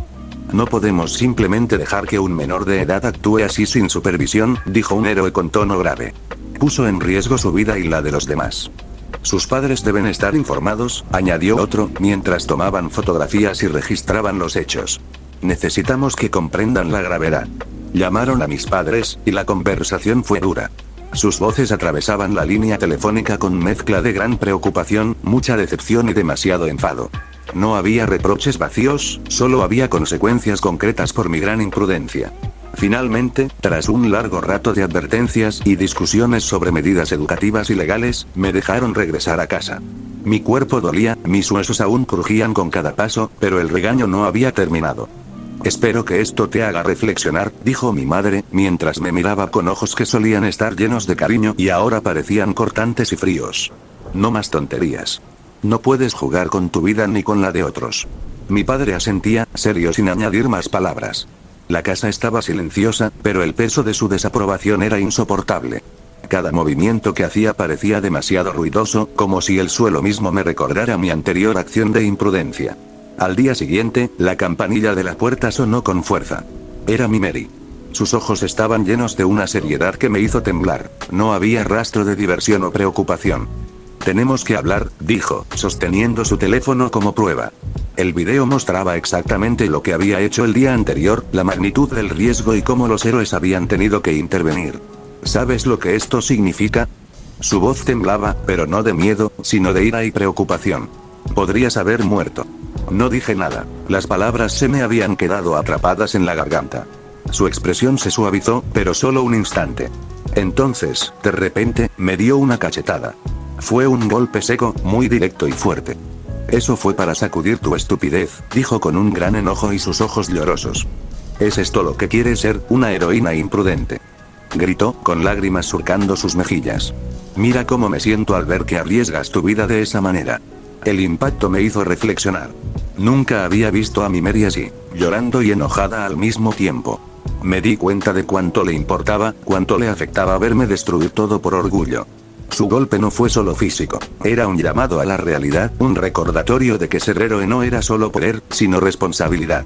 No podemos simplemente dejar que un menor de edad actúe así sin supervisión, dijo un héroe con tono grave. Puso en riesgo su vida y la de los demás. Sus padres deben estar informados, añadió otro, mientras tomaban fotografías y registraban los hechos. Necesitamos que comprendan la gravedad. Llamaron a mis padres, y la conversación fue dura. Sus voces atravesaban la línea telefónica con mezcla de gran preocupación, mucha decepción y demasiado enfado. No había reproches vacíos, solo había consecuencias concretas por mi gran imprudencia. Finalmente, tras un largo rato de advertencias y discusiones sobre medidas educativas y legales, me dejaron regresar a casa. Mi cuerpo dolía, mis huesos aún crujían con cada paso, pero el regaño no había terminado. Espero que esto te haga reflexionar, dijo mi madre, mientras me miraba con ojos que solían estar llenos de cariño y ahora parecían cortantes y fríos. No más tonterías. No puedes jugar con tu vida ni con la de otros. Mi padre asentía, serio sin añadir más palabras. La casa estaba silenciosa, pero el peso de su desaprobación era insoportable. Cada movimiento que hacía parecía demasiado ruidoso, como si el suelo mismo me recordara mi anterior acción de imprudencia. Al día siguiente, la campanilla de la puerta sonó con fuerza. Era mi Mary. Sus ojos estaban llenos de una seriedad que me hizo temblar. No había rastro de diversión o preocupación. Tenemos que hablar, dijo, sosteniendo su teléfono como prueba. El video mostraba exactamente lo que había hecho el día anterior, la magnitud del riesgo y cómo los héroes habían tenido que intervenir. ¿Sabes lo que esto significa? Su voz temblaba, pero no de miedo, sino de ira y preocupación. Podrías haber muerto. No dije nada. Las palabras se me habían quedado atrapadas en la garganta. Su expresión se suavizó, pero solo un instante. Entonces, de repente, me dio una cachetada. Fue un golpe seco, muy directo y fuerte. Eso fue para sacudir tu estupidez, dijo con un gran enojo y sus ojos llorosos. ¿Es esto lo que quieres ser, una heroína imprudente? Gritó, con lágrimas surcando sus mejillas. Mira cómo me siento al ver que arriesgas tu vida de esa manera. El impacto me hizo reflexionar. Nunca había visto a mi Mary así, llorando y enojada al mismo tiempo. Me di cuenta de cuánto le importaba, cuánto le afectaba verme destruir todo por orgullo. Su golpe no fue solo físico, era un llamado a la realidad, un recordatorio de que ser héroe no era solo poder, sino responsabilidad.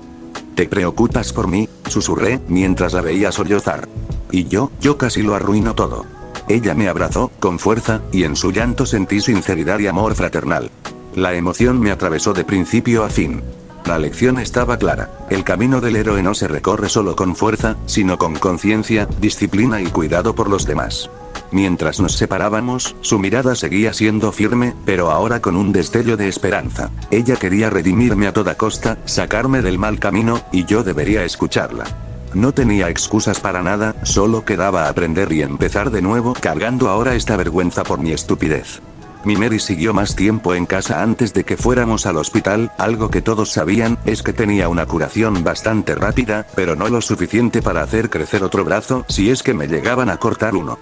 ¿Te preocupas por mí?, susurré, mientras la veía sollozar. Y yo casi lo arruino todo. Ella me abrazó, con fuerza, y en su llanto sentí sinceridad y amor fraternal. La emoción me atravesó de principio a fin. La lección estaba clara, el camino del héroe no se recorre solo con fuerza, sino con conciencia, disciplina y cuidado por los demás. Mientras nos separábamos, su mirada seguía siendo firme, pero ahora con un destello de esperanza. Ella quería redimirme a toda costa, sacarme del mal camino, y yo debería escucharla. No tenía excusas para nada, solo quedaba aprender y empezar de nuevo, cargando ahora esta vergüenza por mi estupidez. Mi Mary siguió más tiempo en casa antes de que fuéramos al hospital, algo que todos sabían, es que tenía una curación bastante rápida, pero no lo suficiente para hacer crecer otro brazo, si es que me llegaban a cortar uno.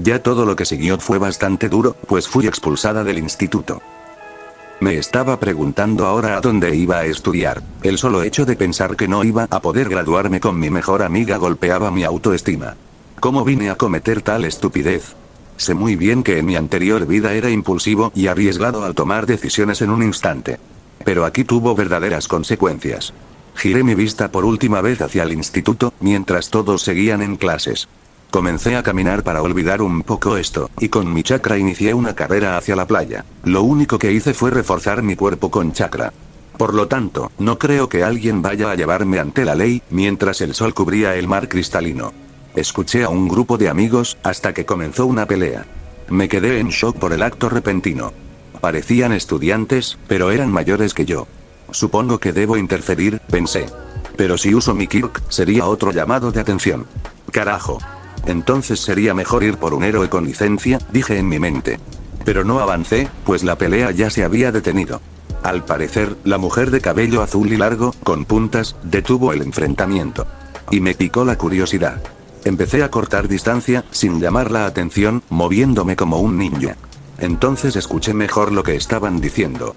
Ya todo lo que siguió fue bastante duro, pues fui expulsada del instituto. Me estaba preguntando ahora a dónde iba a estudiar. El solo hecho de pensar que no iba a poder graduarme con mi mejor amiga golpeaba mi autoestima. ¿Cómo vine a cometer tal estupidez? Sé muy bien que en mi anterior vida era impulsivo y arriesgado al tomar decisiones en un instante. Pero aquí tuvo verdaderas consecuencias. Giré mi vista por última vez hacia el instituto, mientras todos seguían en clases. Comencé a caminar para olvidar un poco esto, y con mi chakra inicié una carrera hacia la playa. Lo único que hice fue reforzar mi cuerpo con chakra. Por lo tanto, no creo que alguien vaya a llevarme ante la ley, mientras el sol cubría el mar cristalino. Escuché a un grupo de amigos, hasta que comenzó una pelea. Me quedé en shock por el acto repentino. Parecían estudiantes, pero eran mayores que yo. Supongo que debo interferir, pensé. Pero si uso mi Kirk, sería otro llamado de atención. Carajo. Entonces sería mejor ir por un héroe con licencia, dije en mi mente. Pero no avancé, pues la pelea ya se había detenido. Al parecer, la mujer de cabello azul y largo, con puntas, detuvo el enfrentamiento. Y me picó la curiosidad. Empecé a cortar distancia, sin llamar la atención, moviéndome como un ninja. Entonces escuché mejor lo que estaban diciendo.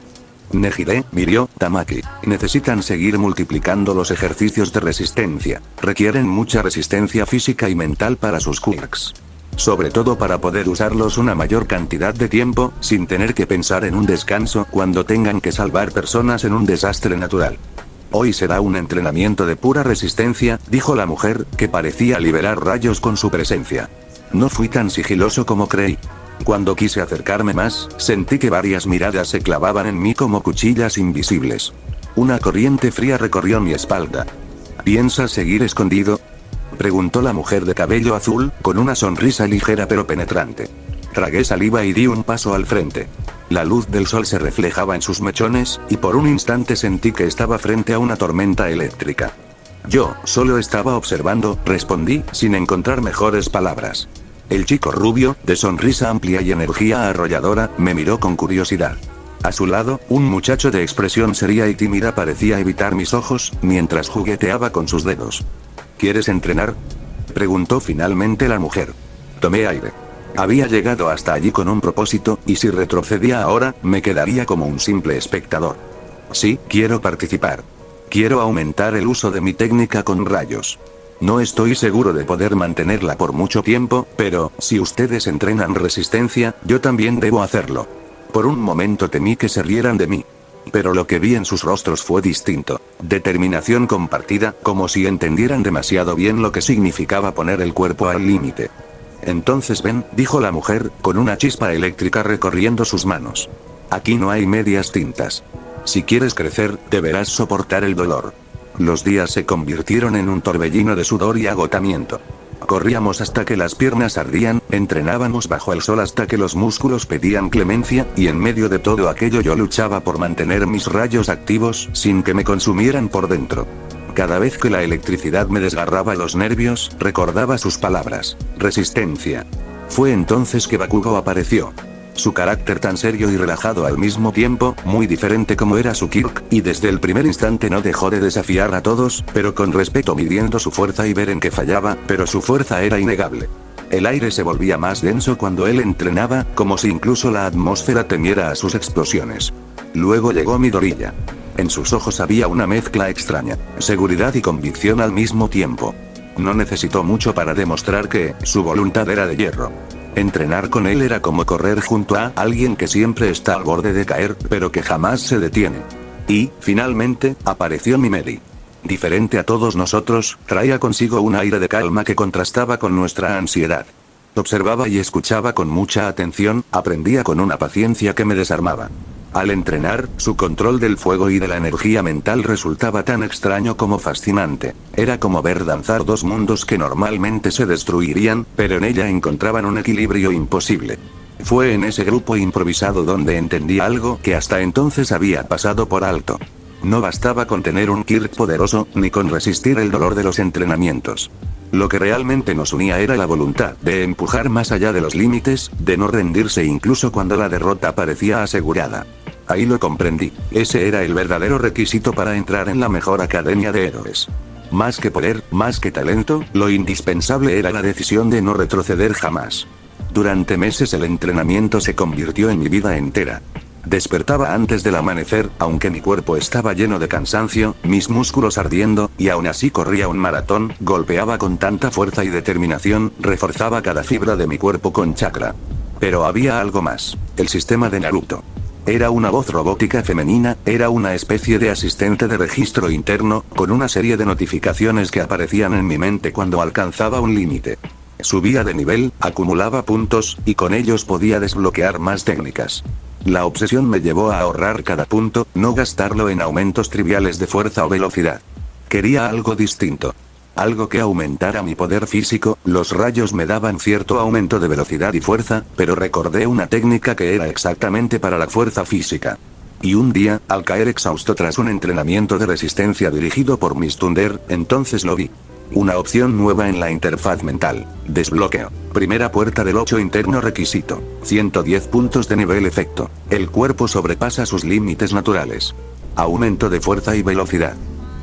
Nejire, Mirio, Tamaki, necesitan seguir multiplicando los ejercicios de resistencia. Requieren mucha resistencia física y mental para sus quirks. Sobre todo para poder usarlos una mayor cantidad de tiempo, sin tener que pensar en un descanso cuando tengan que salvar personas en un desastre natural. Hoy será un entrenamiento de pura resistencia, dijo la mujer, que parecía liberar rayos con su presencia. No fui tan sigiloso como creí. Cuando quise acercarme más, sentí que varias miradas se clavaban en mí como cuchillas invisibles. Una corriente fría recorrió mi espalda. ¿Piensas seguir escondido?, preguntó la mujer de cabello azul, con una sonrisa ligera pero penetrante. Tragué saliva y di un paso al frente. La luz del sol se reflejaba en sus mechones, y por un instante sentí que estaba frente a una tormenta eléctrica. Yo solo estaba observando, respondí, sin encontrar mejores palabras. El chico rubio, de sonrisa amplia y energía arrolladora, me miró con curiosidad. A su lado, un muchacho de expresión seria y tímida parecía evitar mis ojos, mientras jugueteaba con sus dedos. ¿Quieres entrenar?, preguntó finalmente la mujer. Tomé aire. Había llegado hasta allí con un propósito, y si retrocedía ahora, me quedaría como un simple espectador. Sí, quiero participar. Quiero aumentar el uso de mi técnica con rayos. No estoy seguro de poder mantenerla por mucho tiempo, pero, si ustedes entrenan resistencia, yo también debo hacerlo. Por un momento temí que se rieran de mí. Pero lo que vi en sus rostros fue distinto. Determinación compartida, como si entendieran demasiado bien lo que significaba poner el cuerpo al límite. Entonces ven, dijo la mujer, con una chispa eléctrica recorriendo sus manos. Aquí no hay medias tintas. Si quieres crecer, deberás soportar el dolor. Los días se convirtieron en un torbellino de sudor y agotamiento. Corríamos hasta que las piernas ardían, entrenábamos bajo el sol hasta que los músculos pedían clemencia, y en medio de todo aquello yo luchaba por mantener mis rayos activos, sin que me consumieran por dentro. Cada vez que la electricidad me desgarraba los nervios, recordaba sus palabras. Resistencia. Fue entonces que Bakugo apareció. Su carácter tan serio y relajado al mismo tiempo, muy diferente como era su Kirk, y desde el primer instante no dejó de desafiar a todos, pero con respeto, midiendo su fuerza y ver en qué fallaba, pero su fuerza era innegable. El aire se volvía más denso cuando él entrenaba, como si incluso la atmósfera temiera a sus explosiones. Luego llegó Midoriya. En sus ojos había una mezcla extraña, seguridad y convicción al mismo tiempo. No necesitó mucho para demostrar que su voluntad era de hierro. Entrenar con él era como correr junto a alguien que siempre está al borde de caer, pero que jamás se detiene. Y, finalmente, apareció Mimeri. Diferente a todos nosotros, traía consigo un aire de calma que contrastaba con nuestra ansiedad. Observaba y escuchaba con mucha atención, aprendía con una paciencia que me desarmaba. Al entrenar, su control del fuego y de la energía mental resultaba tan extraño como fascinante. Era como ver danzar dos mundos que normalmente se destruirían, pero en ella encontraban un equilibrio imposible. Fue en ese grupo improvisado donde entendí algo que hasta entonces había pasado por alto. No bastaba con tener un Kirk poderoso, ni con resistir el dolor de los entrenamientos. Lo que realmente nos unía era la voluntad de empujar más allá de los límites, de no rendirse incluso cuando la derrota parecía asegurada. Ahí lo comprendí. Ese era el verdadero requisito para entrar en la mejor academia de héroes. Más que poder, más que talento, lo indispensable era la decisión de no retroceder jamás. Durante meses el entrenamiento se convirtió en mi vida entera. Despertaba antes del amanecer, aunque mi cuerpo estaba lleno de cansancio, mis músculos ardiendo, y aún así corría un maratón, golpeaba con tanta fuerza y determinación, reforzaba cada fibra de mi cuerpo con chakra. Pero había algo más. El sistema de Naruto. Era una voz robótica femenina, era una especie de asistente de registro interno, con una serie de notificaciones que aparecían en mi mente cuando alcanzaba un límite. Subía de nivel, acumulaba puntos, y con ellos podía desbloquear más técnicas. La obsesión me llevó a ahorrar cada punto, no gastarlo en aumentos triviales de fuerza o velocidad. Quería algo distinto. Algo que aumentara mi poder físico. Los rayos me daban cierto aumento de velocidad y fuerza, pero recordé una técnica que era exactamente para la fuerza física. Y un día, al caer exhausto tras un entrenamiento de resistencia dirigido por Miss Thunder, entonces lo vi. Una opción nueva en la interfaz mental. Desbloqueo. Primera puerta del 8 interno requisito. 110 puntos de nivel efecto. El cuerpo sobrepasa sus límites naturales. Aumento de fuerza y velocidad.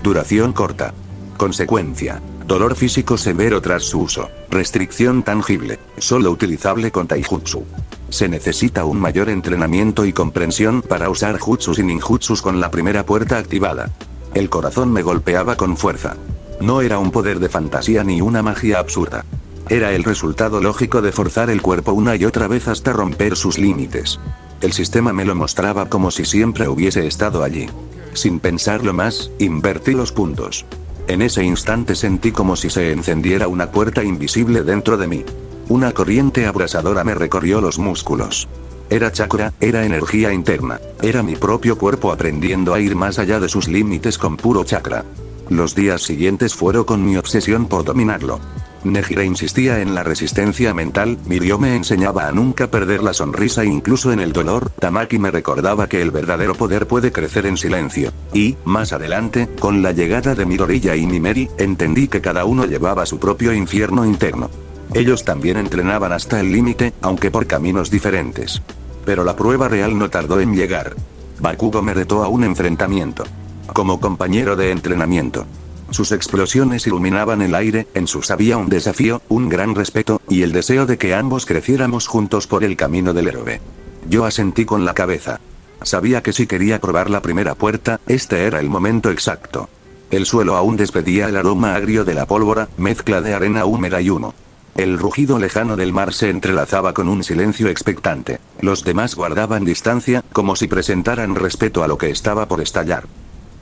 Duración corta. Consecuencia. Dolor físico severo tras su uso. Restricción tangible. Solo utilizable con taijutsu. Se necesita un mayor entrenamiento y comprensión para usar jutsus y ninjutsus con la primera puerta activada. El corazón me golpeaba con fuerza. No era un poder de fantasía ni una magia absurda. Era el resultado lógico de forzar el cuerpo una y otra vez hasta romper sus límites. El sistema me lo mostraba como si siempre hubiese estado allí. Sin pensarlo más, invertí los puntos. En ese instante sentí como si se encendiera una puerta invisible dentro de mí. Una corriente abrasadora me recorrió los músculos. Era chakra, era energía interna, era mi propio cuerpo aprendiendo a ir más allá de sus límites con puro chakra. Los días siguientes fueron con mi obsesión por dominarlo. Nejire insistía en la resistencia mental, Mirio me enseñaba a nunca perder la sonrisa incluso en el dolor, Tamaki me recordaba que el verdadero poder puede crecer en silencio. Y, más adelante, con la llegada de Midoriya y Nimeri, entendí que cada uno llevaba su propio infierno interno. Ellos también entrenaban hasta el límite, aunque por caminos diferentes. Pero la prueba real no tardó en llegar. Bakugo me retó a un enfrentamiento. Como compañero de entrenamiento. Sus explosiones iluminaban el aire, en sus había un desafío, un gran respeto, y el deseo de que ambos creciéramos juntos por el camino del héroe. Yo asentí con la cabeza. Sabía que si quería probar la primera puerta, este era el momento exacto. El suelo aún despedía el aroma agrio de la pólvora, mezcla de arena húmeda y humo. El rugido lejano del mar se entrelazaba con un silencio expectante. Los demás guardaban distancia, como si presentaran respeto a lo que estaba por estallar.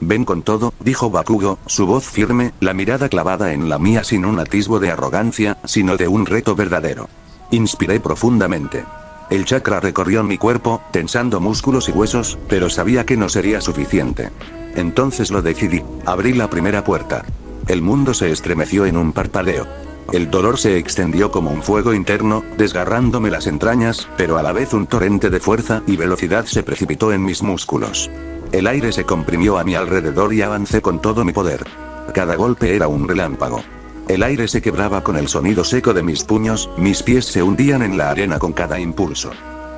Ven con todo, dijo Bakugo, su voz firme, la mirada clavada en la mía sin un atisbo de arrogancia, sino de un reto verdadero. Inspiré profundamente. El chakra recorrió mi cuerpo, tensando músculos y huesos, pero sabía que no sería suficiente. Entonces lo decidí. Abrí la primera puerta. El mundo se estremeció en un parpadeo. El dolor se extendió como un fuego interno, desgarrándome las entrañas, pero a la vez un torrente de fuerza y velocidad se precipitó en mis músculos. El aire se comprimió a mi alrededor y avancé con todo mi poder. Cada golpe era un relámpago. El aire se quebraba con el sonido seco de mis puños, mis pies se hundían en la arena con cada impulso.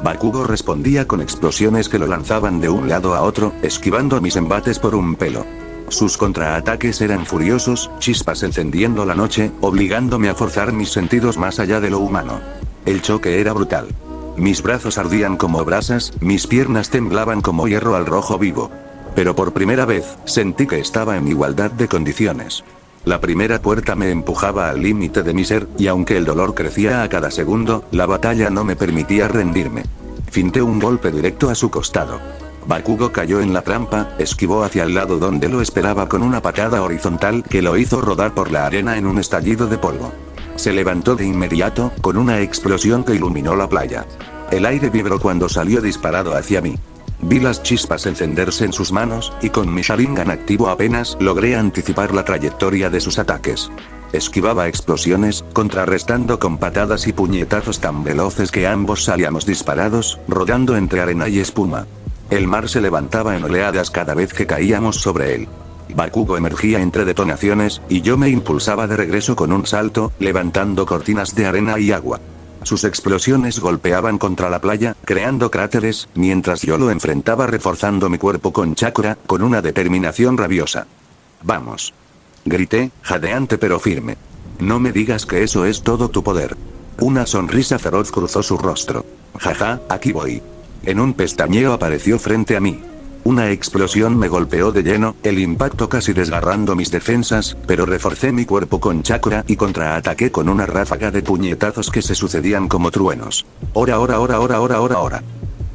Bakugo respondía con explosiones que lo lanzaban de un lado a otro, esquivando mis embates por un pelo. Sus contraataques eran furiosos, chispas encendiendo la noche, obligándome a forzar mis sentidos más allá de lo humano. El choque era brutal. Mis brazos ardían como brasas, mis piernas temblaban como hierro al rojo vivo. Pero por primera vez, sentí que estaba en igualdad de condiciones. La primera puerta me empujaba al límite de mi ser, y aunque el dolor crecía a cada segundo, la batalla no me permitía rendirme. Finté un golpe directo a su costado. Bakugo cayó en la trampa, esquivó hacia el lado donde lo esperaba con una patada horizontal que lo hizo rodar por la arena en un estallido de polvo. Se levantó de inmediato, con una explosión que iluminó la playa. El aire vibró cuando salió disparado hacia mí. Vi las chispas encenderse en sus manos, y con mi Sharingan activo apenas logré anticipar la trayectoria de sus ataques. Esquivaba explosiones, contrarrestando con patadas y puñetazos tan veloces que ambos salíamos disparados, rodando entre arena y espuma. El mar se levantaba en oleadas cada vez que caíamos sobre él. Bakugo emergía entre detonaciones, y yo me impulsaba de regreso con un salto, levantando cortinas de arena y agua. Sus explosiones golpeaban contra la playa, creando cráteres, mientras yo lo enfrentaba reforzando mi cuerpo con chakra, con una determinación rabiosa. «Vamos», grité, jadeante pero firme. «No me digas que eso es todo tu poder». Una sonrisa feroz cruzó su rostro. «Jaja, aquí voy». En un pestañeo apareció frente a mí. Una explosión me golpeó de lleno, el impacto casi desgarrando mis defensas, pero reforcé mi cuerpo con chakra y contraataqué con una ráfaga de puñetazos que se sucedían como truenos. Ora.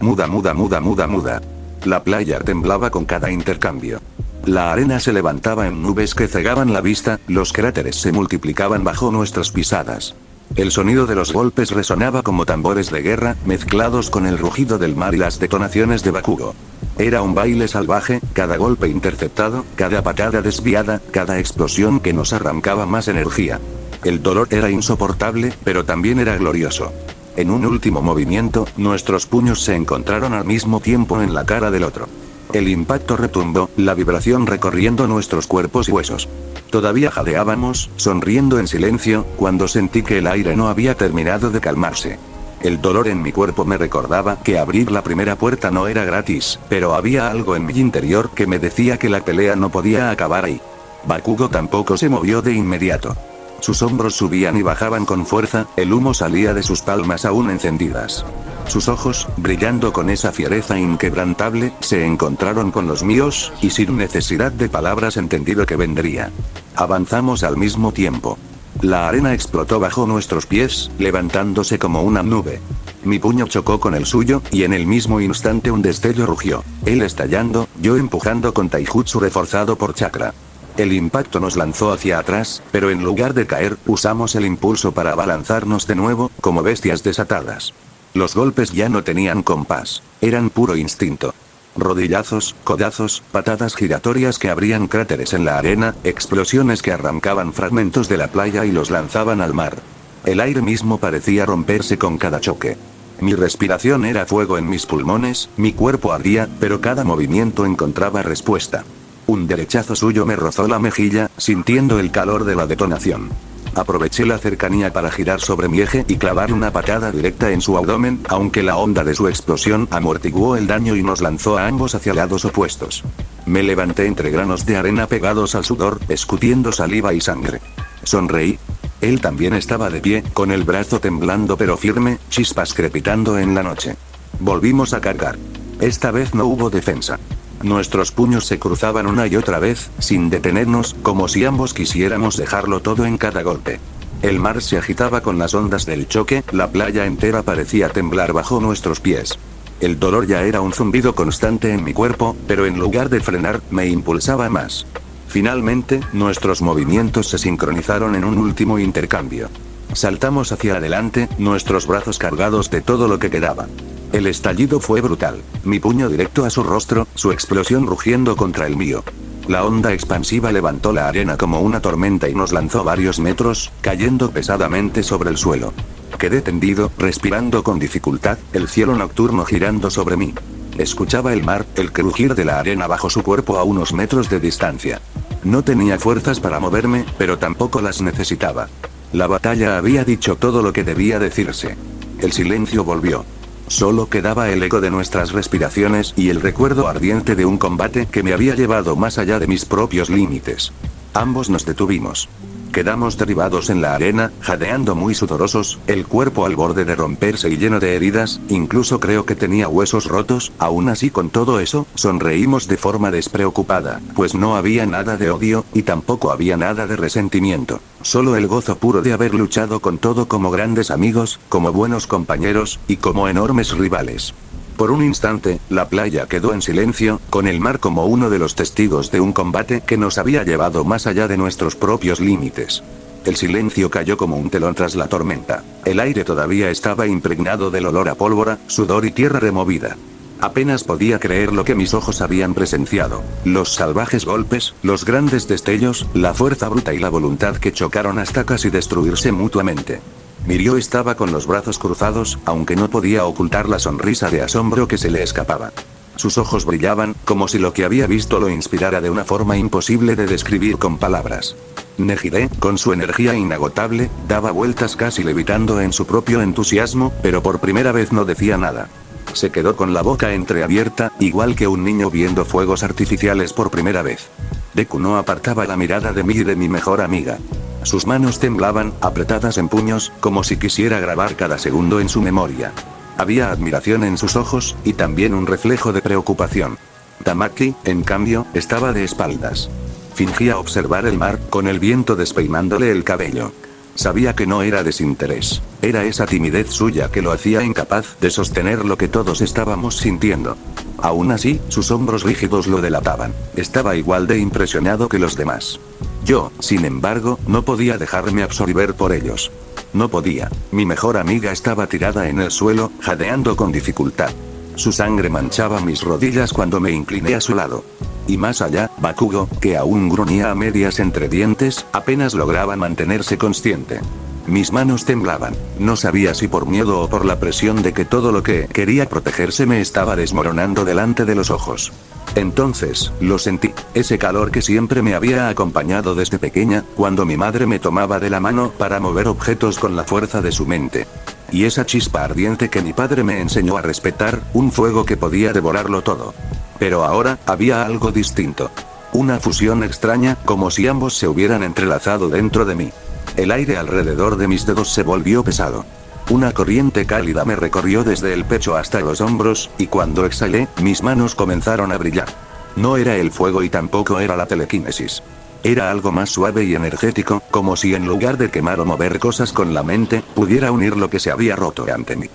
Muda. La playa temblaba con cada intercambio. La arena se levantaba en nubes que cegaban la vista, los cráteres se multiplicaban bajo nuestras pisadas. El sonido de los golpes resonaba como tambores de guerra, mezclados con el rugido del mar y las detonaciones de Bakugo. Era un baile salvaje, cada golpe interceptado, cada patada desviada, cada explosión que nos arrancaba más energía. El dolor era insoportable, pero también era glorioso. En un último movimiento, nuestros puños se encontraron al mismo tiempo en la cara del otro. El impacto retumbó, la vibración recorriendo nuestros cuerpos y huesos. Todavía jadeábamos, sonriendo en silencio, cuando sentí que el aire no había terminado de calmarse. El dolor en mi cuerpo me recordaba que abrir la primera puerta no era gratis, pero había algo en mi interior que me decía que la pelea no podía acabar ahí. Bakugo tampoco se movió de inmediato. Sus hombros subían y bajaban con fuerza, el humo salía de sus palmas aún encendidas. Sus ojos, brillando con esa fiereza inquebrantable, se encontraron con los míos, y sin necesidad de palabras entendí lo que vendría. Avanzamos al mismo tiempo. La arena explotó bajo nuestros pies, levantándose como una nube. Mi puño chocó con el suyo, y en el mismo instante un destello rugió. Él estallando, yo empujando con taijutsu reforzado por chakra. El impacto nos lanzó hacia atrás, pero en lugar de caer, usamos el impulso para abalanzarnos de nuevo, como bestias desatadas. Los golpes ya no tenían compás. Eran puro instinto. Rodillazos, codazos, patadas giratorias que abrían cráteres en la arena, explosiones que arrancaban fragmentos de la playa y los lanzaban al mar. El aire mismo parecía romperse con cada choque. Mi respiración era fuego en mis pulmones, mi cuerpo ardía, pero cada movimiento encontraba respuesta. Un derechazo suyo me rozó la mejilla, sintiendo el calor de la detonación. Aproveché la cercanía para girar sobre mi eje y clavar una patada directa en su abdomen, aunque la onda de su explosión amortiguó el daño y nos lanzó a ambos hacia lados opuestos. Me levanté entre granos de arena pegados al sudor, escutiendo saliva y sangre. Sonreí. Él también estaba de pie, con el brazo temblando pero firme, chispas crepitando en la noche. Volvimos a cargar. Esta vez no hubo defensa. Nuestros puños se cruzaban una y otra vez, sin detenernos, como si ambos quisiéramos dejarlo todo en cada golpe. El mar se agitaba con las ondas del choque, la playa entera parecía temblar bajo nuestros pies. El dolor ya era un zumbido constante en mi cuerpo, pero en lugar de frenar, me impulsaba más. Finalmente, nuestros movimientos se sincronizaron en un último intercambio. Saltamos hacia adelante, nuestros brazos cargados de todo lo que quedaba. El estallido fue brutal. Mi puño directo a su rostro, su explosión rugiendo contra el mío. La onda expansiva levantó la arena como una tormenta y nos lanzó varios metros, cayendo pesadamente sobre el suelo. Quedé tendido, respirando con dificultad, el cielo nocturno girando sobre mí. Escuchaba el mar, el crujir de la arena bajo su cuerpo a unos metros de distancia. No tenía fuerzas para moverme, pero tampoco las necesitaba. La batalla había dicho todo lo que debía decirse. El silencio volvió. Solo quedaba el eco de nuestras respiraciones y el recuerdo ardiente de un combate que me había llevado más allá de mis propios límites. Ambos nos detuvimos. Quedamos derribados en la arena, jadeando muy sudorosos, el cuerpo al borde de romperse y lleno de heridas, incluso creo que tenía huesos rotos. Aún así, con todo eso, sonreímos de forma despreocupada, pues no había nada de odio, y tampoco había nada de resentimiento, solo el gozo puro de haber luchado con todo como grandes amigos, como buenos compañeros, y como enormes rivales. Por un instante, la playa quedó en silencio, con el mar como uno de los testigos de un combate que nos había llevado más allá de nuestros propios límites. El silencio cayó como un telón tras la tormenta. El aire todavía estaba impregnado del olor a pólvora, sudor y tierra removida. Apenas podía creer lo que mis ojos habían presenciado. Los salvajes golpes, los grandes destellos, la fuerza bruta y la voluntad que chocaron hasta casi destruirse mutuamente. Mirio estaba con los brazos cruzados, aunque no podía ocultar la sonrisa de asombro que se le escapaba. Sus ojos brillaban, como si lo que había visto lo inspirara de una forma imposible de describir con palabras. Nejire, con su energía inagotable, daba vueltas casi levitando en su propio entusiasmo, pero por primera vez no decía nada. Se quedó con la boca entreabierta, igual que un niño viendo fuegos artificiales por primera vez. Deku no apartaba la mirada de mí y de mi mejor amiga. Sus manos temblaban, apretadas en puños, como si quisiera grabar cada segundo en su memoria. Había admiración en sus ojos, y también un reflejo de preocupación. Tamaki, en cambio, estaba de espaldas. Fingía observar el mar, con el viento despeinándole el cabello. Sabía que no era desinterés. Era esa timidez suya que lo hacía incapaz de sostener lo que todos estábamos sintiendo. Aún así, sus hombros rígidos lo delataban. Estaba igual de impresionado que los demás. Yo, sin embargo, no podía dejarme absorber por ellos. No podía. Mi mejor amiga estaba tirada en el suelo, jadeando con dificultad. Su sangre manchaba mis rodillas cuando me incliné a su lado. Y más allá, Bakugo, que aún gruñía a medias entre dientes, apenas lograba mantenerse consciente. Mis manos temblaban. No sabía si por miedo o por la presión de que todo lo que quería protegerse me estaba desmoronando delante de los ojos. Entonces, lo sentí, ese calor que siempre me había acompañado desde pequeña, cuando mi madre me tomaba de la mano para mover objetos con la fuerza de su mente. Y esa chispa ardiente que mi padre me enseñó a respetar, un fuego que podía devorarlo todo. Pero ahora, había algo distinto. Una fusión extraña, como si ambos se hubieran entrelazado dentro de mí. El aire alrededor de mis dedos se volvió pesado. Una corriente cálida me recorrió desde el pecho hasta los hombros, y cuando exhalé, mis manos comenzaron a brillar. No era el fuego y tampoco era la telequinesis. Era algo más suave y energético, como si en lugar de quemar o mover cosas con la mente, pudiera unir lo que se había roto ante mí.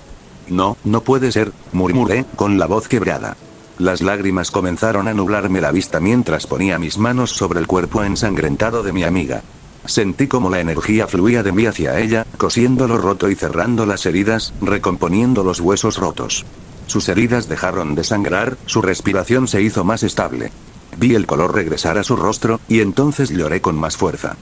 No, no puede ser, murmuré, con la voz quebrada. Las lágrimas comenzaron a nublarme la vista mientras ponía mis manos sobre el cuerpo ensangrentado de mi amiga. Sentí como la energía fluía de mí hacia ella, cosiendo lo roto y cerrando las heridas, recomponiendo los huesos rotos. Sus heridas dejaron de sangrar, su respiración se hizo más estable. Vi el color regresar a su rostro, y entonces lloré con más fuerza.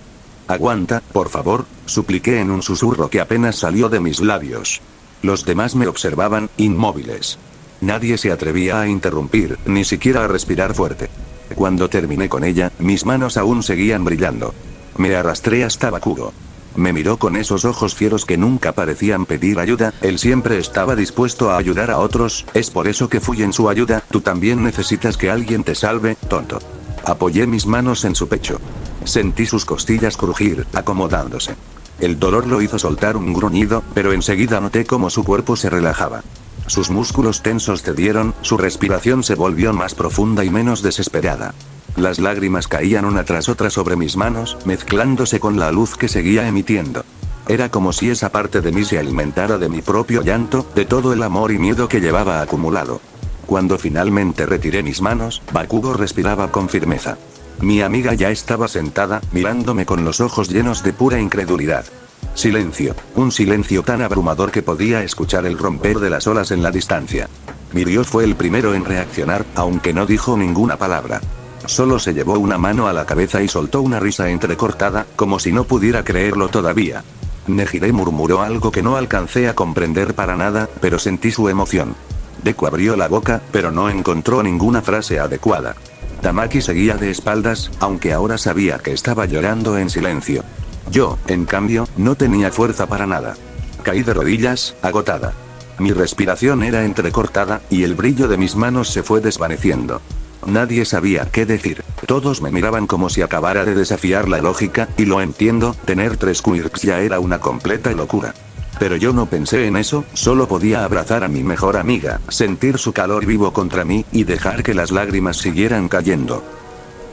Aguanta, por favor, supliqué en un susurro que apenas salió de mis labios. Los demás me observaban, inmóviles. Nadie se atrevía a interrumpir, ni siquiera a respirar fuerte. Cuando terminé con ella, mis manos aún seguían brillando. Me arrastré hasta Bakugo. Me miró con esos ojos fieros que nunca parecían pedir ayuda, él siempre estaba dispuesto a ayudar a otros, es por eso que fui en su ayuda, tú también necesitas que alguien te salve, tonto. Apoyé mis manos en su pecho. Sentí sus costillas crujir, acomodándose. El dolor lo hizo soltar un gruñido, pero enseguida noté cómo su cuerpo se relajaba. Sus músculos tensos cedieron, su respiración se volvió más profunda y menos desesperada. Las lágrimas caían una tras otra sobre mis manos, mezclándose con la luz que seguía emitiendo. Era como si esa parte de mí se alimentara de mi propio llanto, de todo el amor y miedo que llevaba acumulado. Cuando finalmente retiré mis manos, Bakugo respiraba con firmeza. Mi amiga ya estaba sentada, mirándome con los ojos llenos de pura incredulidad. Silencio, un silencio tan abrumador que podía escuchar el romper de las olas en la distancia. Mirio fue el primero en reaccionar, aunque no dijo ninguna palabra. Solo se llevó una mano a la cabeza y soltó una risa entrecortada, como si no pudiera creerlo todavía. Nejire murmuró algo que no alcancé a comprender para nada, pero sentí su emoción. Deku abrió la boca, pero no encontró ninguna frase adecuada. Tamaki seguía de espaldas, aunque ahora sabía que estaba llorando en silencio. Yo, en cambio, no tenía fuerza para nada. Caí de rodillas, agotada. Mi respiración era entrecortada, y el brillo de mis manos se fue desvaneciendo. Nadie sabía qué decir, todos me miraban como si acabara de desafiar la lógica, y lo entiendo, tener 3 quirks ya era una completa locura. Pero yo no pensé en eso, solo podía abrazar a mi mejor amiga, sentir su calor vivo contra mí, y dejar que las lágrimas siguieran cayendo.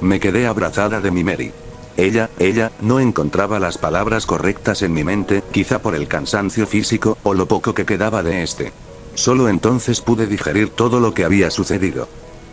Me quedé abrazada de mi Mary. Ella, no encontraba las palabras correctas en mi mente, quizá por el cansancio físico, o lo poco que quedaba de este. Solo entonces pude digerir todo lo que había sucedido.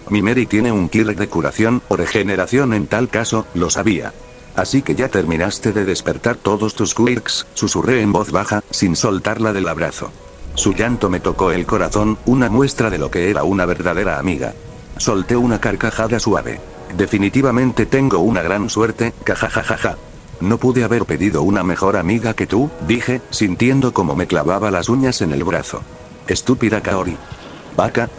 Mi Mary tiene un quirk de curación, o regeneración en tal caso, lo sabía. Así que ya terminaste de despertar todos tus quirks, susurré en voz baja, sin soltarla del abrazo. Su llanto me tocó el corazón, una muestra de lo que era una verdadera amiga. Solté una carcajada suave. Definitivamente tengo una gran suerte, cajajajaja. No pude haber pedido una mejor amiga que tú, dije, sintiendo como me clavaba las uñas en el brazo. Estúpida Kaori. Vaca,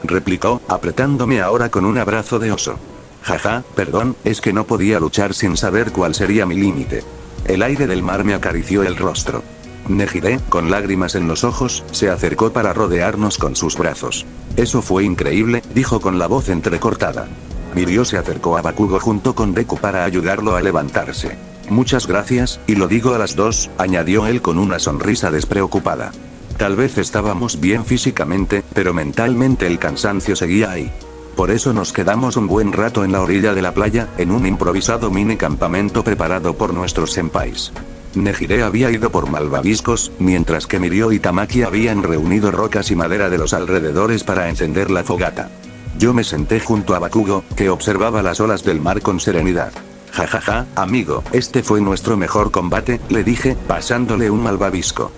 replicó, apretándome ahora con un abrazo de oso. Jaja, perdón, es que no podía luchar sin saber cuál sería mi límite. El aire del mar me acarició el rostro. Nejire, con lágrimas en los ojos, se acercó para rodearnos con sus brazos. Eso fue increíble, dijo con la voz entrecortada. Mirio se acercó a Bakugo junto con Deku para ayudarlo a levantarse. Muchas gracias, y lo digo a las dos, añadió él con una sonrisa despreocupada. Tal vez estábamos bien físicamente, pero mentalmente el cansancio seguía ahí. Por eso nos quedamos un buen rato en la orilla de la playa, en un improvisado mini campamento preparado por nuestros senpais. Nejire había ido por malvaviscos, mientras que Mirio y Tamaki habían reunido rocas y madera de los alrededores para encender la fogata. Yo me senté junto a Bakugo, que observaba las olas del mar con serenidad. Jajaja, amigo, este fue nuestro mejor combate, le dije, pasándole un malvavisco.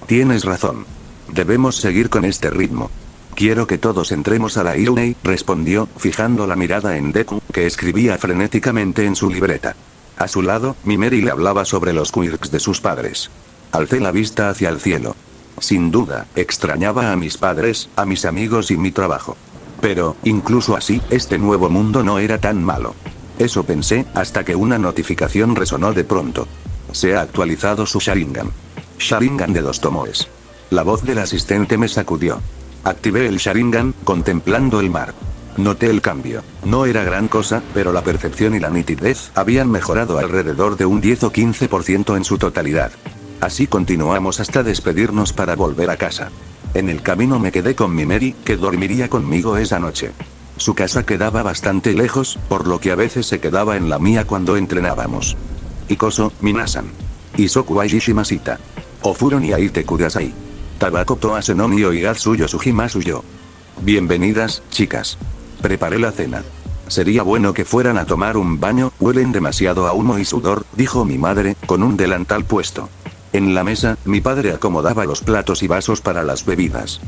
Tienes razón. Debemos seguir con este ritmo. Quiero que todos entremos a la Ilnei, respondió, fijando la mirada en Deku, que escribía frenéticamente en su libreta. A su lado, mi Mary le hablaba sobre los quirks de sus padres. Alcé la vista hacia el cielo. Sin duda, extrañaba a mis padres, a mis amigos y mi trabajo. Pero, incluso así, este nuevo mundo no era tan malo. Eso pensé, hasta que una notificación resonó de pronto. Se ha actualizado su Sharingan. Sharingan de 2 tomoes. La voz del asistente me sacudió. Activé el Sharingan, contemplando el mar. Noté el cambio. No era gran cosa, pero la percepción y la nitidez habían mejorado alrededor de un 10 o 15% en su totalidad. Así continuamos hasta despedirnos para volver a casa. En el camino me quedé con mi Mary, que dormiría conmigo esa noche. Su casa quedaba bastante lejos, por lo que a veces se quedaba en la mía cuando entrenábamos. Ikoso, Minasan. Isoku Aishimashita. Ofuro ni Aite Kudasai. Tabako Toase no Mio Igatsuyo Sujimasuyo. Bienvenidas, chicas. Preparé la cena. Sería bueno que fueran a tomar un baño, huelen demasiado a humo y sudor, dijo mi madre, con un delantal puesto. En la mesa, mi padre acomodaba los platos y vasos para las bebidas.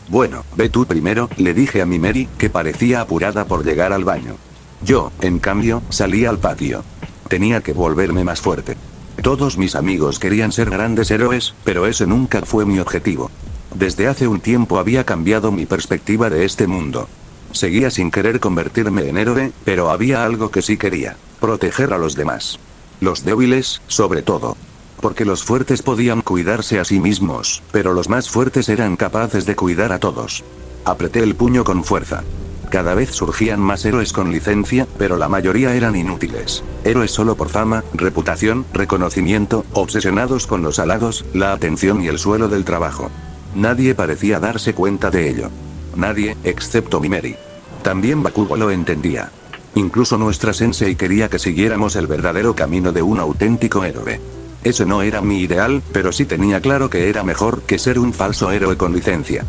Bueno, ve tú primero, le dije a mi Mary, que parecía apurada por llegar al baño. Yo, en cambio, salí al patio. Tenía que volverme más fuerte. Todos mis amigos querían ser grandes héroes, pero ese nunca fue mi objetivo. Desde hace un tiempo había cambiado mi perspectiva de este mundo. Seguía sin querer convertirme en héroe, pero había algo que sí quería: proteger a los demás. Los débiles, sobre todo. Porque los fuertes podían cuidarse a sí mismos, pero los más fuertes eran capaces de cuidar a todos. Apreté el puño con fuerza. Cada vez surgían más héroes con licencia, pero la mayoría eran inútiles. Héroes solo por fama, reputación, reconocimiento, obsesionados con los halagos, la atención y el suelo del trabajo. Nadie parecía darse cuenta de ello. Nadie, excepto mi Mary. También Bakugo lo entendía. Incluso nuestra sensei quería que siguiéramos el verdadero camino de un auténtico héroe. Ese no era mi ideal, pero sí tenía claro que era mejor que ser un falso héroe con licencia.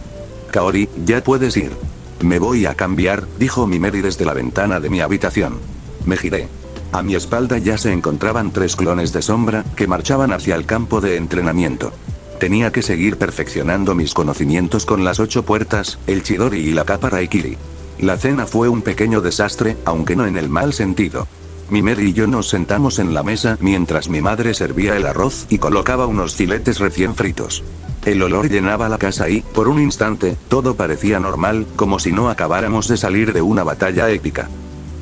Kaori, ya puedes ir. Me voy a cambiar, dijo mi Mary desde la ventana de mi habitación. Me giré. A mi espalda ya se encontraban 3 clones de sombra, que marchaban hacia el campo de entrenamiento. Tenía que seguir perfeccionando mis conocimientos con las 8 puertas, el Chidori y la capa Raikiri. La cena fue un pequeño desastre, aunque no en el mal sentido. Mi Mary y yo nos sentamos en la mesa mientras mi madre servía el arroz y colocaba unos filetes recién fritos. El olor llenaba la casa y, por un instante, todo parecía normal, como si no acabáramos de salir de una batalla épica.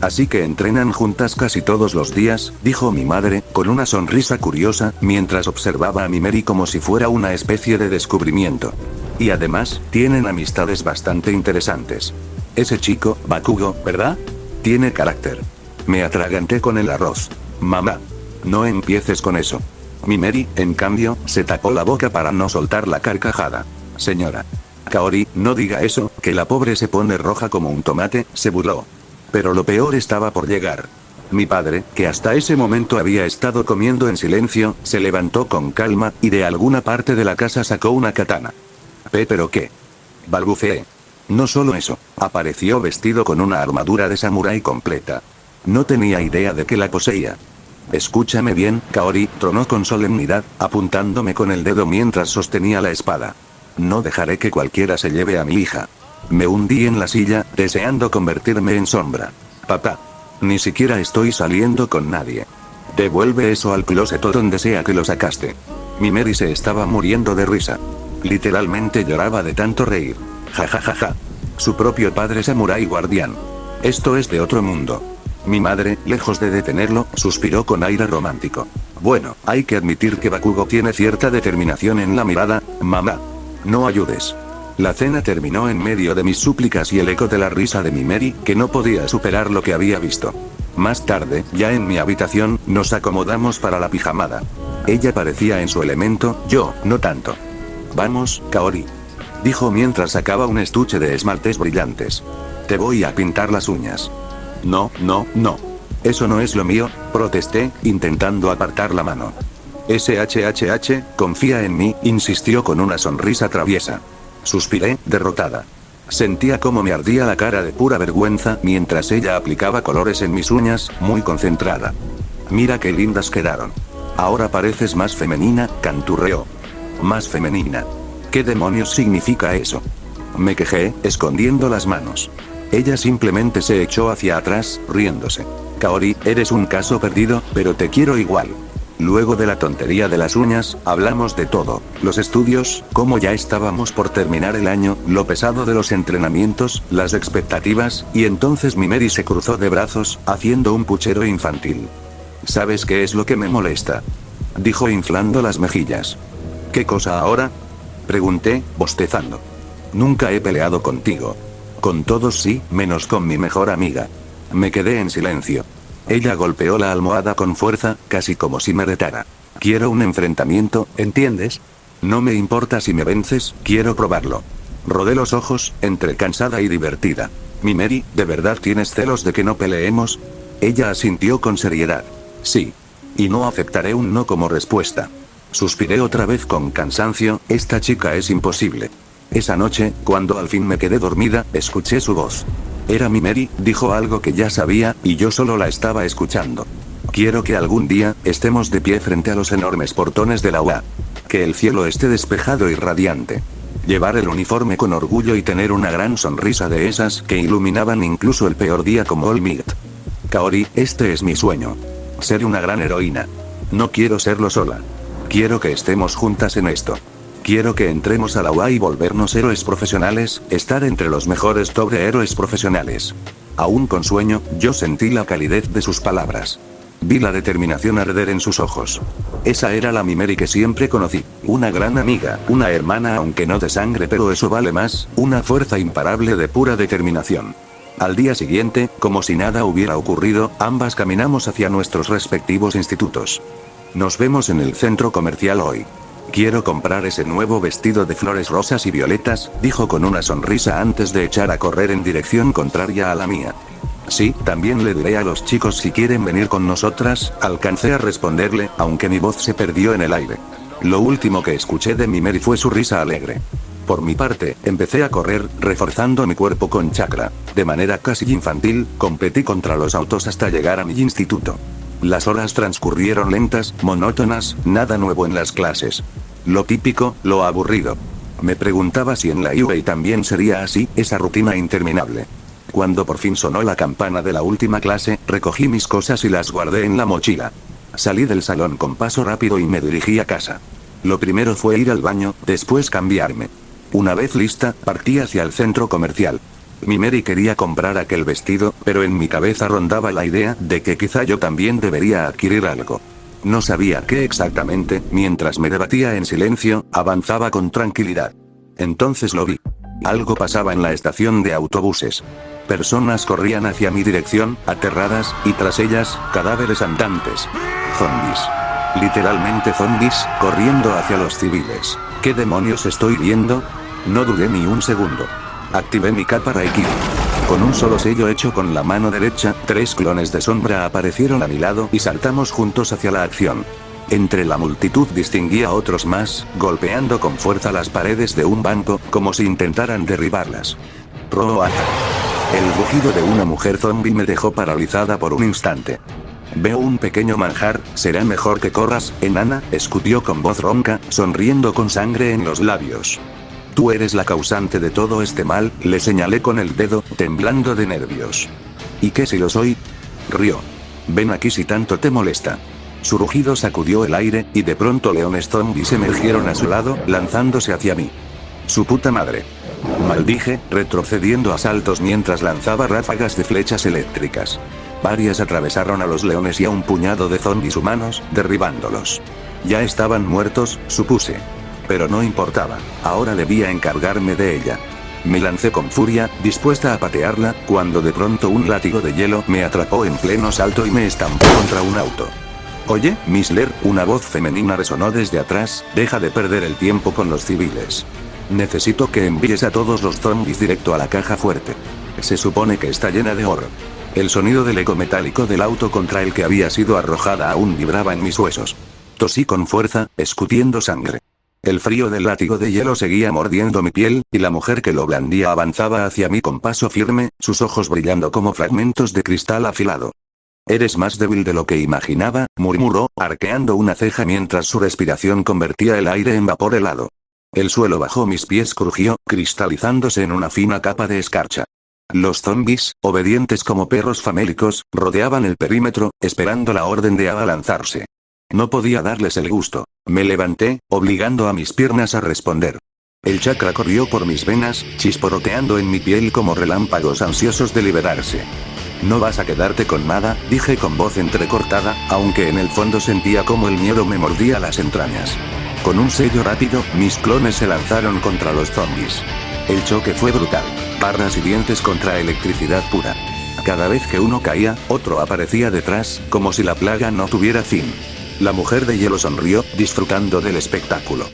Así que entrenan juntas casi todos los días, dijo mi madre, con una sonrisa curiosa, mientras observaba a mi Mary como si fuera una especie de descubrimiento. Y además, tienen amistades bastante interesantes. Ese chico, Bakugo, ¿verdad? Tiene carácter. Me atraganté con el arroz. Mamá. No empieces con eso. Mi Mary, en cambio, se tapó la boca para no soltar la carcajada. Señora Kaori, no diga eso, que la pobre se pone roja como un tomate, se burló. Pero lo peor estaba por llegar. Mi padre, que hasta ese momento había estado comiendo en silencio, se levantó con calma, y de alguna parte de la casa sacó una katana. ¿Pero qué? Balbuceé. No solo eso, apareció vestido con una armadura de samurái completa. No tenía idea de que la poseía. Escúchame bien, Kaori, tronó con solemnidad, apuntándome con el dedo mientras sostenía la espada. No dejaré que cualquiera se lleve a mi hija. Me hundí en la silla, deseando convertirme en sombra. Papá. Ni siquiera estoy saliendo con nadie. Devuelve eso al closet o donde sea que lo sacaste. Mi Mary se estaba muriendo de risa. Literalmente lloraba de tanto reír. Ja ja ja ja. Su propio padre samurái guardián. Esto es de otro mundo. Mi madre, lejos de detenerlo, suspiró con aire romántico. Bueno, hay que admitir que Bakugo tiene cierta determinación en la mirada, mamá. No ayudes. La cena terminó en medio de mis súplicas y el eco de la risa de mi Mary, que no podía superar lo que había visto. Más tarde, ya en mi habitación, nos acomodamos para la pijamada. Ella parecía en su elemento, yo, no tanto. Vamos, Kaori. Dijo mientras sacaba un estuche de esmaltes brillantes. Te voy a pintar las uñas. No, no, no. Eso no es lo mío, protesté, intentando apartar la mano. SHHH, confía en mí, insistió con una sonrisa traviesa. Suspiré, derrotada. Sentía como me ardía la cara de pura vergüenza mientras ella aplicaba colores en mis uñas, muy concentrada. Mira qué lindas quedaron. Ahora pareces más femenina, canturreó. Más femenina. ¿Qué demonios significa eso? Me quejé, escondiendo las manos. Ella simplemente se echó hacia atrás, riéndose. Kaori, eres un caso perdido, pero te quiero igual. Luego de la tontería de las uñas, hablamos de todo. Los estudios, cómo ya estábamos por terminar el año, lo pesado de los entrenamientos, las expectativas, y entonces mi Mary se cruzó de brazos, haciendo un puchero infantil. ¿Sabes qué es lo que me molesta? Dijo inflando las mejillas. ¿Qué cosa ahora? Pregunté, bostezando. Nunca he peleado contigo. Con todos sí, menos con mi mejor amiga. Me quedé en silencio. Ella golpeó la almohada con fuerza, casi como si me retara. Quiero un enfrentamiento, ¿entiendes? No me importa si me vences, quiero probarlo. Rodé los ojos, entre cansada y divertida. Mi Mary, ¿de verdad tienes celos de que no peleemos? Ella asintió con seriedad. Sí. Y no aceptaré un no como respuesta. Suspiré otra vez con cansancio, esta chica es imposible. Esa noche, cuando al fin me quedé dormida, escuché su voz. Era mi Mary, dijo algo que ya sabía, y yo solo la estaba escuchando. Quiero que algún día, estemos de pie frente a los enormes portones de la UA. Que el cielo esté despejado y radiante. Llevar el uniforme con orgullo y tener una gran sonrisa de esas que iluminaban incluso el peor día como All Might. Kaori, este es mi sueño. Ser una gran heroína. No quiero serlo sola. Quiero que estemos juntas en esto. Quiero que entremos a la UA y volvernos héroes profesionales, estar entre los mejores top de héroes profesionales. Aún con sueño, yo sentí la calidez de sus palabras. Vi la determinación arder en sus ojos. Esa era la Mimeri que siempre conocí. Una gran amiga, una hermana aunque no de sangre, pero eso vale más, una fuerza imparable de pura determinación. Al día siguiente, como si nada hubiera ocurrido, ambas caminamos hacia nuestros respectivos institutos. Nos vemos en el centro comercial hoy. Quiero comprar ese nuevo vestido de flores rosas y violetas, dijo con una sonrisa antes de echar a correr en dirección contraria a la mía. Sí, también le diré a los chicos si quieren venir con nosotras, alcancé a responderle, aunque mi voz se perdió en el aire. Lo último que escuché de Mimeri fue su risa alegre. Por mi parte, empecé a correr, reforzando mi cuerpo con chakra. De manera casi infantil, competí contra los autos hasta llegar a mi instituto. Las horas transcurrieron lentas, monótonas, nada nuevo en las clases. Lo típico, lo aburrido. Me preguntaba si en la UA también sería así, esa rutina interminable. Cuando por fin sonó la campana de la última clase, recogí mis cosas y las guardé en la mochila. Salí del salón con paso rápido y me dirigí a casa. Lo primero fue ir al baño, después cambiarme. Una vez lista, partí hacia el centro comercial. Mimeri quería comprar aquel vestido, pero en mi cabeza rondaba la idea de que quizá yo también debería adquirir algo. No sabía qué exactamente, mientras me debatía en silencio, avanzaba con tranquilidad. Entonces lo vi. Algo pasaba en la estación de autobuses. Personas corrían hacia mi dirección, aterradas, y tras ellas, cadáveres andantes. Zombies. Literalmente zombies, corriendo hacia los civiles. ¿Qué demonios estoy viendo? No dudé ni un segundo. Activé mi capa Raikiri. Con un solo sello hecho con la mano derecha, 3 clones de sombra aparecieron a mi lado y saltamos juntos hacia la acción. Entre la multitud distinguí a otros más, golpeando con fuerza las paredes de un banco, como si intentaran derribarlas. Roata. El rugido de una mujer zombie me dejó paralizada por un instante. Veo un pequeño manjar, será mejor que corras, enana, escupió con voz ronca, sonriendo con sangre en los labios. Tú eres la causante de todo este mal, le señalé con el dedo, temblando de nervios. ¿Y qué si lo soy? Rió. Ven aquí si tanto te molesta. Su rugido sacudió el aire, y de pronto leones zombies emergieron a su lado, lanzándose hacia mí. Su puta madre. Maldije, retrocediendo a saltos mientras lanzaba ráfagas de flechas eléctricas. Varias atravesaron a los leones y a un puñado de zombies humanos, derribándolos. Ya estaban muertos, supuse. Pero no importaba, ahora debía encargarme de ella. Me lancé con furia, dispuesta a patearla, cuando de pronto un látigo de hielo me atrapó en pleno salto y me estampó contra un auto. Oye, Miss Lair, una voz femenina resonó desde atrás, deja de perder el tiempo con los civiles. Necesito que envíes a todos los zombies directo a la caja fuerte. Se supone que está llena de oro. El sonido del eco metálico del auto contra el que había sido arrojada aún vibraba en mis huesos. Tosí con fuerza, escutiendo sangre. El frío del látigo de hielo seguía mordiendo mi piel, y la mujer que lo blandía avanzaba hacia mí con paso firme, sus ojos brillando como fragmentos de cristal afilado. Eres más débil de lo que imaginaba, murmuró, arqueando una ceja mientras su respiración convertía el aire en vapor helado. El suelo bajo mis pies crujió, cristalizándose en una fina capa de escarcha. Los zombies, obedientes como perros famélicos, rodeaban el perímetro, esperando la orden de abalanzarse. No podía darles el gusto. Me levanté, obligando a mis piernas a responder. El chakra corrió por mis venas, chisporroteando en mi piel como relámpagos ansiosos de liberarse. No vas a quedarte con nada, dije con voz entrecortada, aunque en el fondo sentía como el miedo me mordía las entrañas. Con un sello rápido, mis clones se lanzaron contra los zombies. El choque fue brutal. Barras y dientes contra electricidad pura. Cada vez que uno caía, otro aparecía detrás, como si la plaga no tuviera fin. La mujer de hielo sonrió, disfrutando del espectáculo.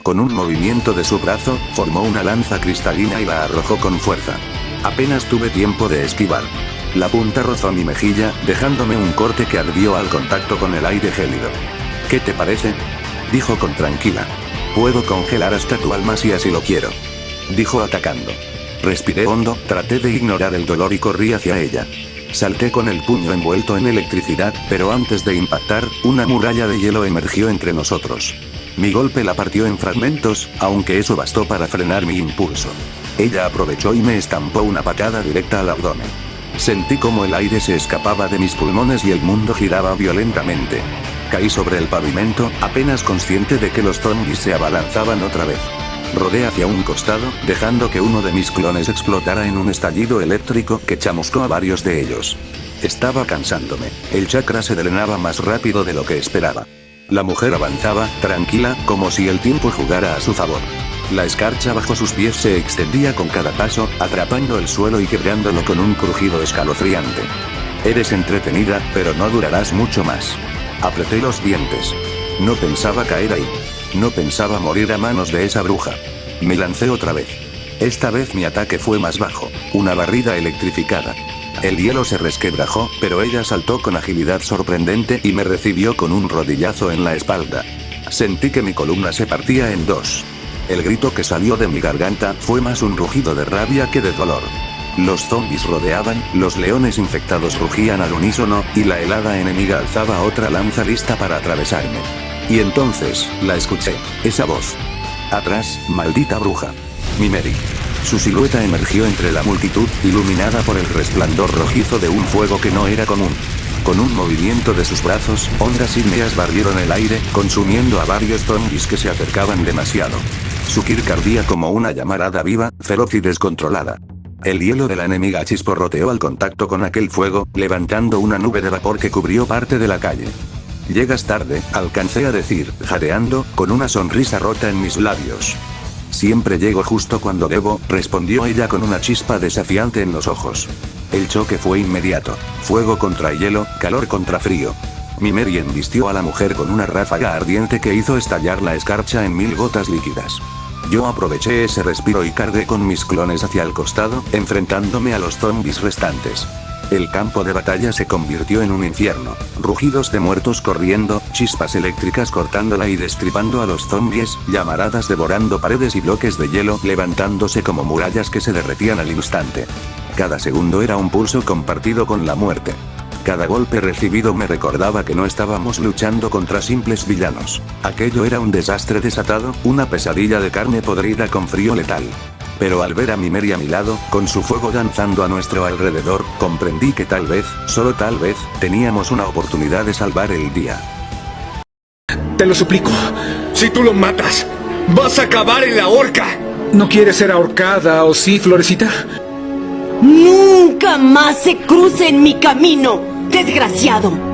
Con un movimiento de su brazo, formó una lanza cristalina y la arrojó con fuerza. Apenas tuve tiempo de esquivar. La punta rozó mi mejilla, dejándome un corte que ardió al contacto con el aire gélido. ¿Qué te parece? Dijo con tranquila. Puedo congelar hasta tu alma si así lo quiero. Dijo atacando. Respiré hondo, traté de ignorar el dolor y corrí hacia ella. Salté con el puño envuelto en electricidad, pero antes de impactar, una muralla de hielo emergió entre nosotros. Mi golpe la partió en fragmentos, aunque eso bastó para frenar mi impulso. Ella aprovechó y me estampó una patada directa al abdomen. Sentí como el aire se escapaba de mis pulmones y el mundo giraba violentamente. Caí sobre el pavimento, apenas consciente de que los zombies se abalanzaban otra vez. Rodé hacia un costado, dejando que uno de mis clones explotara en un estallido eléctrico que chamuscó a varios de ellos. Estaba cansándome. El chakra se drenaba más rápido de lo que esperaba. La mujer avanzaba, tranquila, como si el tiempo jugara a su favor. La escarcha bajo sus pies se extendía con cada paso, atrapando el suelo y quebrándolo con un crujido escalofriante. Eres entretenida, pero no durarás mucho más. Apreté los dientes. No pensaba caer ahí. No pensaba morir a manos de esa bruja. Me lancé otra vez. Esta vez mi ataque fue más bajo, una barrida electrificada. El hielo se resquebrajó, pero ella saltó con agilidad sorprendente y me recibió con un rodillazo en la espalda. Sentí que mi columna se partía en dos. El grito que salió de mi garganta fue más un rugido de rabia que de dolor. Los zombies rodeaban, los leones infectados rugían al unísono, y la helada enemiga alzaba otra lanza lista para atravesarme. Y entonces, la escuché, esa voz. Atrás, maldita bruja. Mimeri. Su silueta emergió entre la multitud, iluminada por el resplandor rojizo de un fuego que no era común. Con un movimiento de sus brazos, ondas ígneas barrieron el aire, consumiendo a varios zombies que se acercaban demasiado. Su kirk ardía como una llamarada viva, feroz y descontrolada. El hielo de la enemiga chisporroteó al contacto con aquel fuego, levantando una nube de vapor que cubrió parte de la calle. Llegas tarde, alcancé a decir, jadeando, con una sonrisa rota en mis labios. Siempre llego justo cuando debo, respondió ella con una chispa desafiante en los ojos. El choque fue inmediato. Fuego contra hielo, calor contra frío. Mimeri embistió a la mujer con una ráfaga ardiente que hizo estallar la escarcha en 1000 gotas líquidas. Yo aproveché ese respiro y cargué con mis clones hacia el costado, enfrentándome a los zombies restantes. El campo de batalla se convirtió en un infierno. Rugidos de muertos corriendo, chispas eléctricas cortándola y destripando a los zombies, llamaradas devorando paredes y bloques de hielo levantándose como murallas que se derretían al instante. Cada segundo era un pulso compartido con la muerte. Cada golpe recibido me recordaba que no estábamos luchando contra simples villanos. Aquello era un desastre desatado, una pesadilla de carne podrida con frío letal. Pero al ver a Mimeri a mi lado, con su fuego danzando a nuestro alrededor, comprendí que tal vez, solo tal vez, teníamos una oportunidad de salvar el día. Te lo suplico. Si tú lo matas, vas a acabar en la horca. ¿No quieres ser ahorcada, o sí, Florecita? ¡Nunca más se cruce en mi camino, desgraciado!